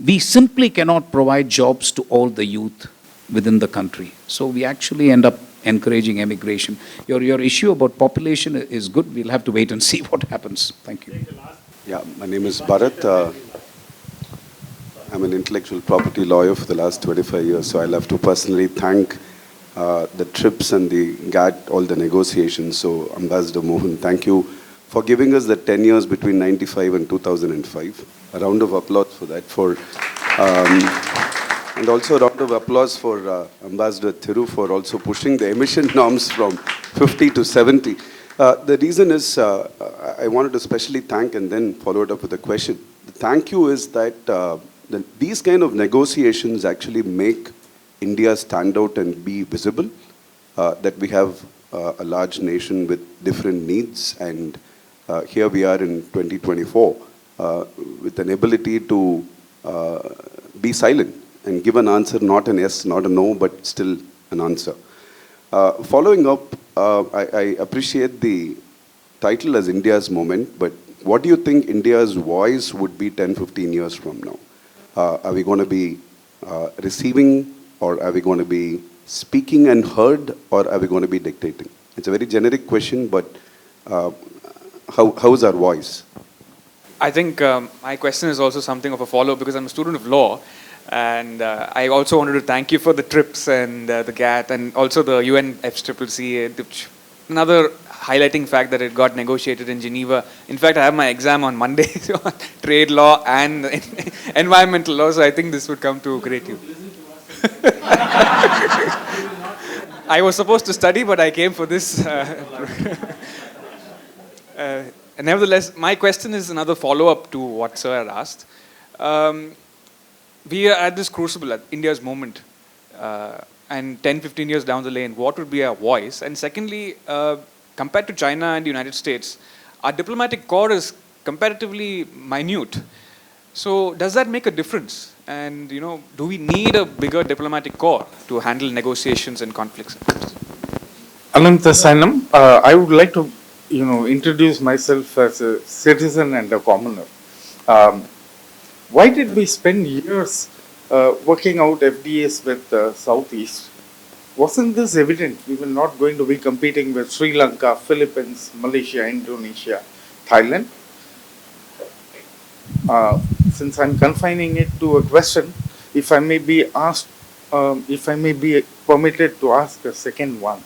we simply cannot provide jobs to all the youth within the country. So we actually end up encouraging emigration. Your issue about population is good. We'll have to wait and see what happens. Thank you. Yeah, my name is Bharat. I'm an intellectual property lawyer for the last 25 years, so I'll have to personally thank the trips and the GATT, all the negotiations. So Ambassador Mohan, thank you for giving us the 10 years between 95 and 2005. A round of applause for that. And also a round of applause for Ambassador Thiru for also pushing the emission norms from 50 to 70. The reason is, I wanted to specially thank and then follow it up with a question. The thank you is that these kind of negotiations actually make India stand out and be visible, that we have a large nation with different needs, and here we are in 2024 with an ability to be silent and give an answer, not an yes, not a no, but still an answer. Following up, I appreciate the title as India's moment, but what do you think India's voice would be 10, 15 years from now? Are we going to be receiving, or are we going to be speaking and heard, or are we going to be dictating? It's a very generic question, but how is our voice? I think my question is also something of a follow-up because I'm a student of law, and I also wanted to thank you for the trips and the GATT and also the UNFCCC, which another highlighting fact that it got negotiated in Geneva. In fact, I have my exam on Monday on trade law and environmental law, so I think this would come to great use. I was supposed to study, but I came for this. Nevertheless, my question is another follow-up to what Sir had asked. We are at this crucible, at India's moment, and 10, 15 years down the lane, what would be our voice? And secondly, compared to China and the United States, our diplomatic corps is comparatively minute. So does that make a difference? And, do we need a bigger diplomatic corps to handle negotiations and conflicts? Anantha Sanam, I would like to, introduce myself as a citizen and a commoner. Why did we spend years working out FDAs with Southeast? Wasn't this evident? We were not going to be competing with Sri Lanka, Philippines, Malaysia, Indonesia, Thailand. Since I'm confining it to a question, if I may be asked, if I may be permitted to ask a second one.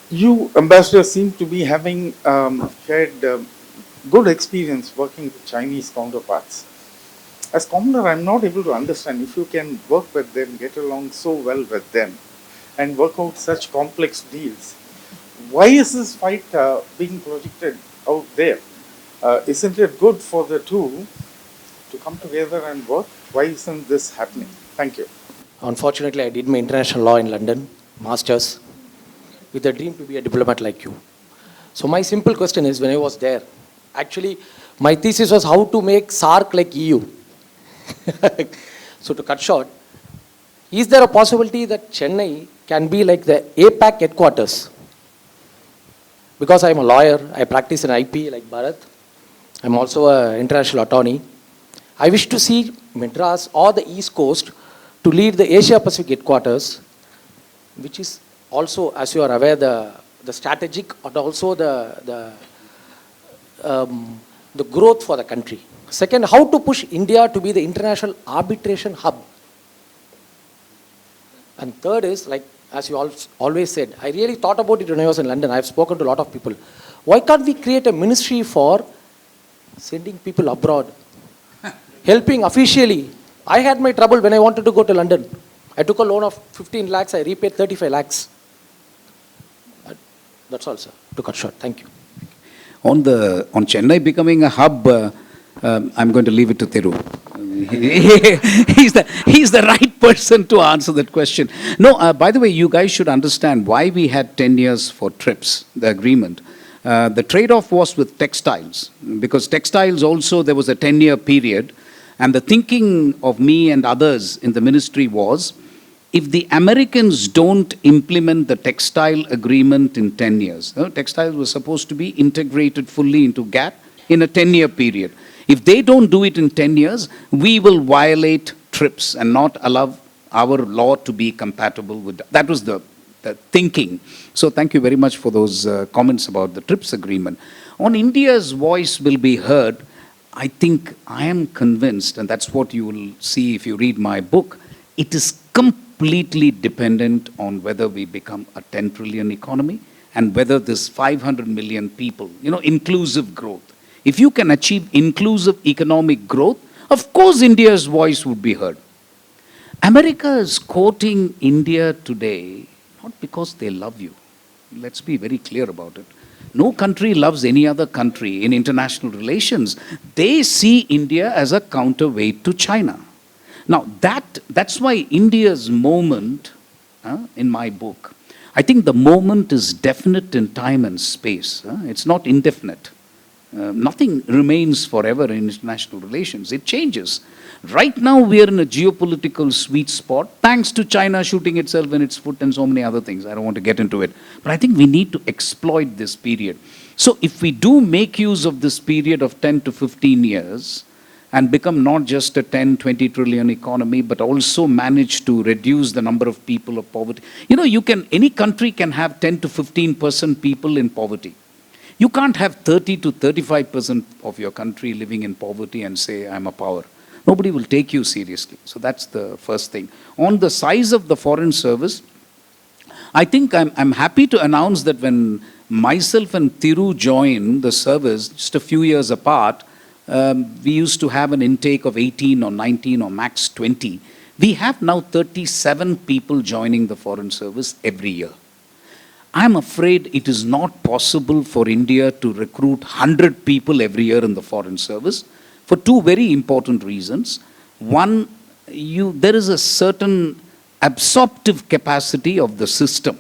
You, Ambassador, seem to be having had good experience working with Chinese counterparts. As commoner, I'm not able to understand if you can work with them, get along so well with them, and work out such complex deals. Why is this fight being projected out there? Isn't it good for the two to come together and work? Why isn't this happening? Thank you. Unfortunately, I did my international law in London, masters, with a dream to be a diplomat like you. So my simple question is, when I was there, actually, my thesis was how to make SAARC like EU. So to cut short, is there a possibility that Chennai can be like the APAC headquarters? Because I'm a lawyer, I practice in IP like Bharat. I'm also an international attorney. I wish to see Madras or the East Coast to lead the Asia Pacific headquarters, which is also, as you are aware, the strategic and also the growth for the country. Second, how to push India to be the international arbitration hub. And third is, like, as you always said, I really thought about it when I was in London. I've spoken to a lot of people. Why can't we create a ministry for sending people abroad? Helping officially. I had my trouble when I wanted to go to London. I took a loan of 15 lakhs, I repaid 35 lakhs. That's all, sir. To cut short. Thank you. On Chennai becoming a hub, I'm going to leave it to Thiru. He's the right person to answer that question. No, by the way, you guys should understand why we had 10 years for TRIPS, the agreement. The trade-off was with textiles, because textiles also, there was a 10-year period, and the thinking of me and others in the ministry was, if the Americans don't implement the textile agreement in 10 years, textiles was supposed to be integrated fully into GATT in a 10-year period. If they don't do it in 10 years, we will violate TRIPS and not allow our law to be compatible with that. That was the thinking. So thank you very much for those comments about the TRIPS agreement. On India's voice will be heard, I think I am convinced, and that's what you will see if you read my book, it is completely dependent on whether we become a 10 trillion economy and whether this 500 million people, inclusive growth. If you can achieve inclusive economic growth, of course India's voice would be heard. America is quoting India today, not because they love you. Let's be very clear about it. No country loves any other country in international relations. They see India as a counterweight to China. Now, that's why India's moment, in my book, I think the moment is definite in time and space. It's not indefinite. Nothing remains forever in international relations. It changes. Right now, we are in a geopolitical sweet spot, thanks to China shooting itself in its foot and so many other things. I don't want to get into it. But I think we need to exploit this period. So if we do make use of this period of 10 to 15 years, and become not just a 10, 20 trillion economy, but also manage to reduce the number of people of poverty. Any country can have 10 to 15% people in poverty. You can't have 30 to 35% of your country living in poverty and say, I'm a power. Nobody will take you seriously. So that's the first thing. On the size of the foreign service, I think I'm happy to announce that when myself and Thiru joined the service, just a few years apart, we used to have an intake of 18 or 19 or max 20. We have now 37 people joining the foreign service every year. I'm afraid it is not possible for India to recruit 100 people every year in the foreign service for two very important reasons. One, there is a certain absorptive capacity of the system.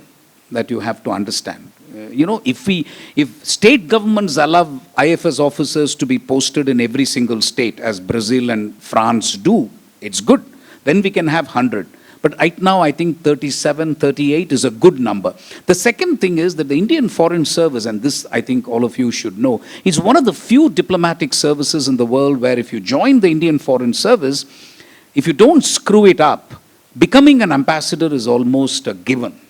that you have to understand. If state governments allow IFS officers to be posted in every single state, as Brazil and France do, it's good. Then we can have 100. But right now, I think 37, 38 is a good number. The second thing is that the Indian Foreign Service, and this I think all of you should know, is one of the few diplomatic services in the world where if you join the Indian Foreign Service, if you don't screw it up, becoming an ambassador is almost a given.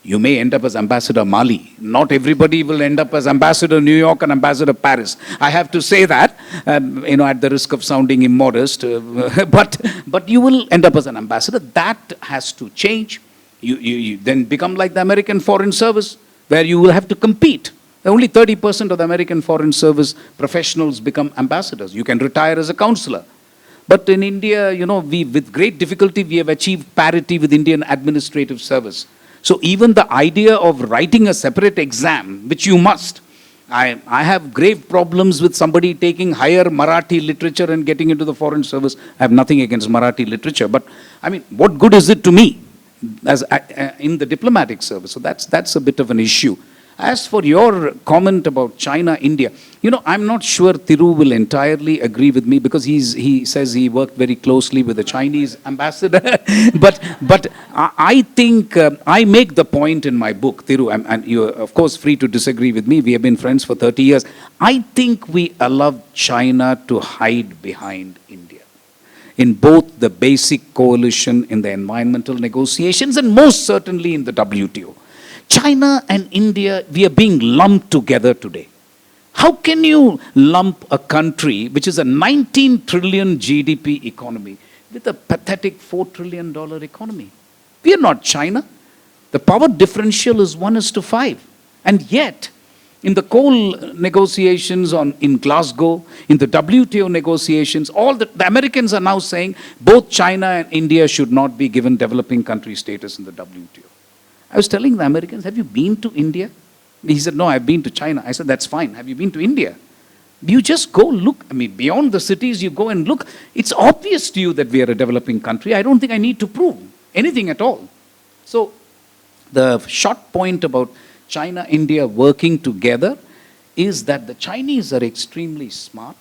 You may end up as Ambassador Mali. Not everybody will end up as Ambassador New York and Ambassador Paris. I have to say that, at the risk of sounding immodest. But you will end up as an ambassador. That has to change. You then become like the American Foreign Service, where you will have to compete. Only 30% of the American Foreign Service professionals become ambassadors. You can retire as a counselor. But in India, with great difficulty, we have achieved parity with Indian Administrative Service. So even the idea of writing a separate exam, which you must, I have grave problems with somebody taking higher Marathi literature and getting into the foreign service. I have nothing against Marathi literature, but what good is it to me as in the diplomatic service? So that's a bit of an issue. As for your comment about China, India, I'm not sure Thiru will entirely agree with me because he says he worked very closely with the Chinese ambassador. but I think I make the point in my book, Thiru, and you're of course free to disagree with me. We have been friends for 30 years. I think we allowed China to hide behind India in both the basic coalition in the environmental negotiations and most certainly in the WTO. China and India, we are being lumped together today. How can you lump a country which is a 19 trillion GDP economy with a pathetic $4 trillion economy? We are not China. The power differential is 1:5. And yet, in the coal negotiations in Glasgow, in the WTO negotiations, the Americans are now saying both China and India should not be given developing country status in the WTO. I was telling the Americans, have you been to India? He said, no, I've been to China. I said, that's fine. Have you been to India? You just go look. Beyond the cities, you go and look. It's obvious to you that we are a developing country. I don't think I need to prove anything at all. So the short point about China, India working together is that the Chinese are extremely smart.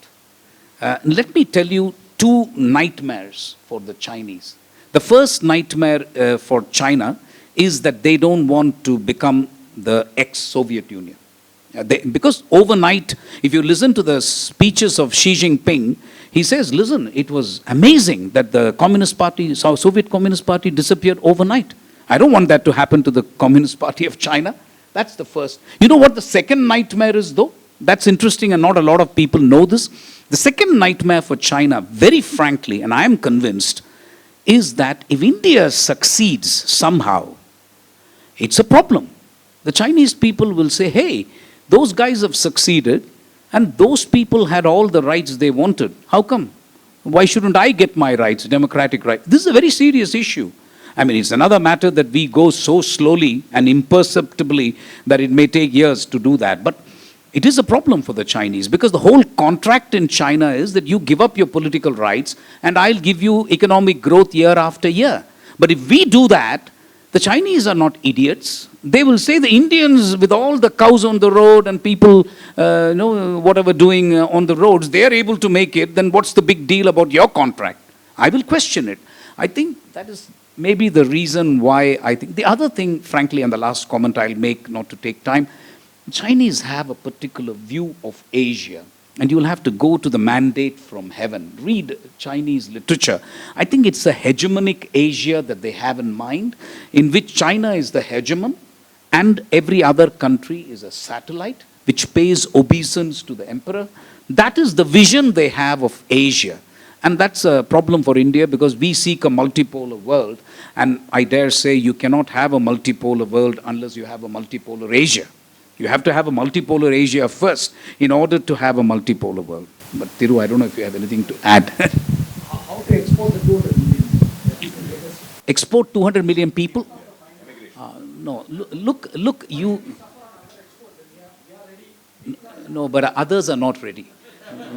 Let me tell you two nightmares for the Chinese. The first nightmare for China is that they don't want to become the ex-Soviet Union. Because overnight, if you listen to the speeches of Xi Jinping, he says, listen, it was amazing that the Communist Party, Soviet Communist Party disappeared overnight. I don't want that to happen to the Communist Party of China. That's the first. You know what the second nightmare is though? That's interesting and not a lot of people know this. The second nightmare for China, very frankly, and I am convinced, is that if India succeeds somehow, it's a problem. The Chinese people will say, hey, those guys have succeeded and those people had all the rights they wanted. How come? Why shouldn't I get my rights, democratic rights? This is a very serious issue. It's another matter that we go so slowly and imperceptibly that it may take years to do that. But it is a problem for the Chinese because the whole contract in China is that you give up your political rights and I'll give you economic growth year after year. But if we do that, the Chinese are not idiots. They will say the Indians with all the cows on the road and people, whatever doing on the roads, they are able to make it, then what's the big deal about your contract? I will question it. I think that is maybe the reason why I think. The other thing, frankly, and the last comment I'll make, not to take time, Chinese have a particular view of Asia. And you'll have to go to the mandate from heaven. Read Chinese literature. I think it's a hegemonic Asia that they have in mind, in which China is the hegemon, and every other country is a satellite, which pays obeisance to the emperor. That is the vision they have of Asia. And that's a problem for India because we seek a multipolar world. And I dare say you cannot have a multipolar world unless you have a multipolar Asia. You have to have a multipolar Asia first in order to have a multipolar world. But Thiru, I don't know if you have anything to add. How to export the 200 million? Export 200 million people? No, look, you... No, but others are not ready.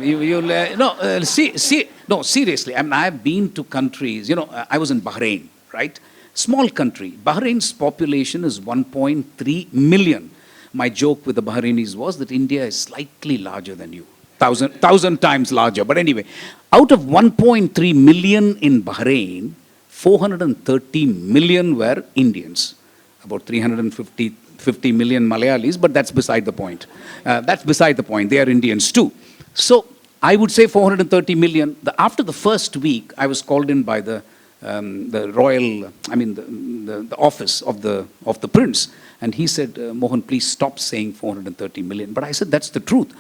No, seriously, I have been to countries, I was in Bahrain, right? Small country. Bahrain's population is 1.3 million. My joke with the Bahrainis was that India is slightly larger than you. Thousand times larger. But anyway, out of 1.3 million in Bahrain, 430 million were Indians. About 350 million Malayalis, but that's beside the point. That's beside the point. They are Indians too. So I would say 430 million. After the first week, I was called in by the royal, the office of the prince, and he said, Mohan, please stop saying 430 million. But I said, that's the truth.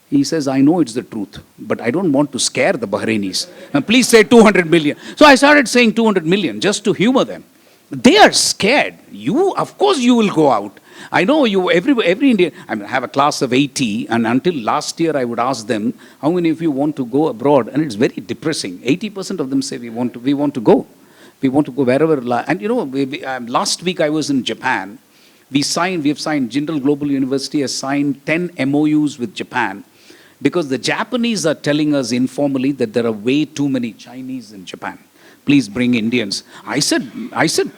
He says, I know it's the truth, but I don't want to scare the Bahrainis. And please say 200 million. So I started saying 200 million just to humor them. They are scared. Of course you will go out. I know every Indian, I have a class of 80, and until last year I would ask them, how many of you want to go abroad? And it's very depressing. 80% of them say we want to go. We want to go wherever. And last week I was in Japan. We have signed, Jindal Global University has signed 10 MOUs with Japan, because the Japanese are telling us informally that there are way too many Chinese in Japan. Please bring Indians. I said,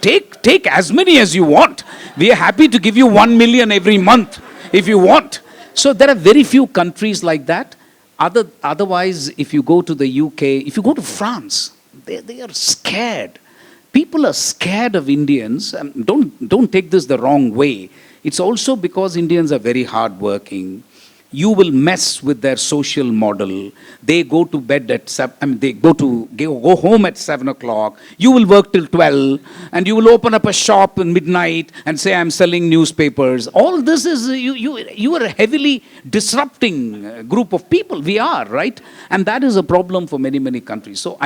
take as many as you want. We are happy to give you 1 million every month if you want. So there are very few countries like that. Otherwise, if you go to the UK, if you go to France, they are scared. People are scared of Indians. Don't take this the wrong way. It's also because Indians are very hardworking. You will mess with their social model. They go to bed at 7, they go home at 7 o'clock. You will work till 12, and you will open up a shop in midnight and say, I'm selling newspapers. All this is, you are a heavily disrupting group of people. We are, right? And that is a problem for many, many countries. So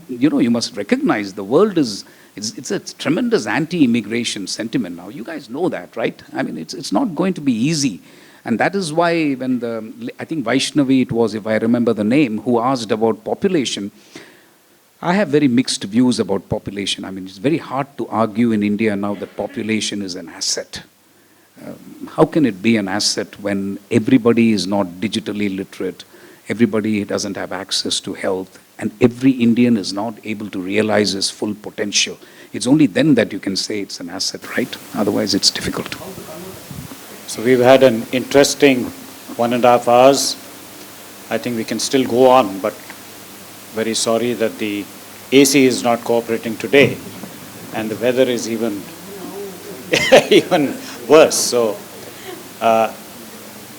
you must recognize the world it's a tremendous anti-immigration sentiment now. You guys know that, right? It's not going to be easy. And that is why when I think Vaishnavi, it was, if I remember the name, who asked about population, I have very mixed views about population. It's very hard to argue in India now that population is an asset. How can it be an asset when everybody is not digitally literate, everybody doesn't have access to health, and every Indian is not able to realize his full potential? It's only then that you can say it's an asset, right? Otherwise, it's difficult. So we've had an interesting 1.5 hours. I think we can still go on, but very sorry that the AC is not cooperating today, and the weather is even worse. So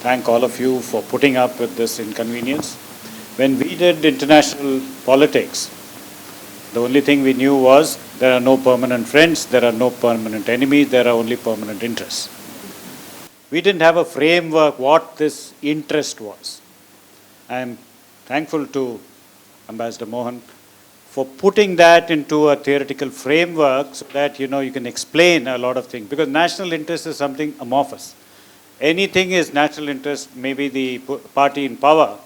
thank all of you for putting up with this inconvenience. When we did international politics, the only thing we knew was there are no permanent friends, there are no permanent enemies, there are only permanent interests. We didn't have a framework what this interest was. I am thankful to Ambassador Mohan for putting that into a theoretical framework so that you can explain a lot of things, because national interest is something amorphous. Anything is national interest, maybe the party in power,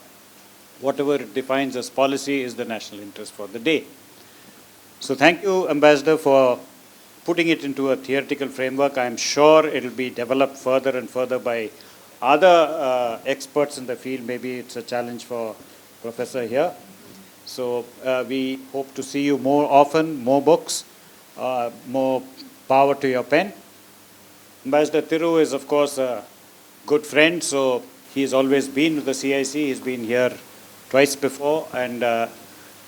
whatever it defines as policy is the national interest for the day. So thank you, Ambassador, for putting it into a theoretical framework. I'm sure it will be developed further and further by other experts in the field. Maybe it's a challenge for Professor here. So we hope to see you more often, more books, more power to your pen. Ambassador Thiru is, of course, a good friend, so he's always been with the CIC. He's been here twice before, and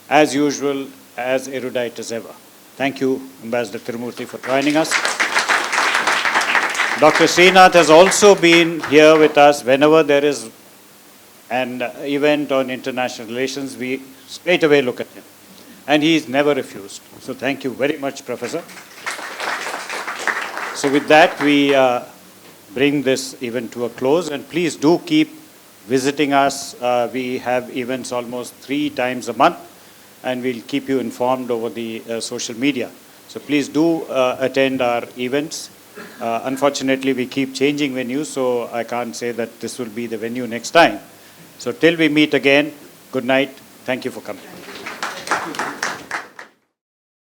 as usual, as erudite as ever. Thank you, Ambassador Tirumurti, for joining us. Dr. Srinath has also been here with us. Whenever there is an event on international relations, we straight away look at him. And he's never refused. So thank you very much, Professor. So with that, we bring this event to a close. And please do keep visiting us. We have events almost 3 times a month, and we'll keep you informed over the social media. So please do attend our events. Unfortunately, we keep changing venues, so I can't say that this will be the venue next time. So till we meet again, good night. Thank you for coming.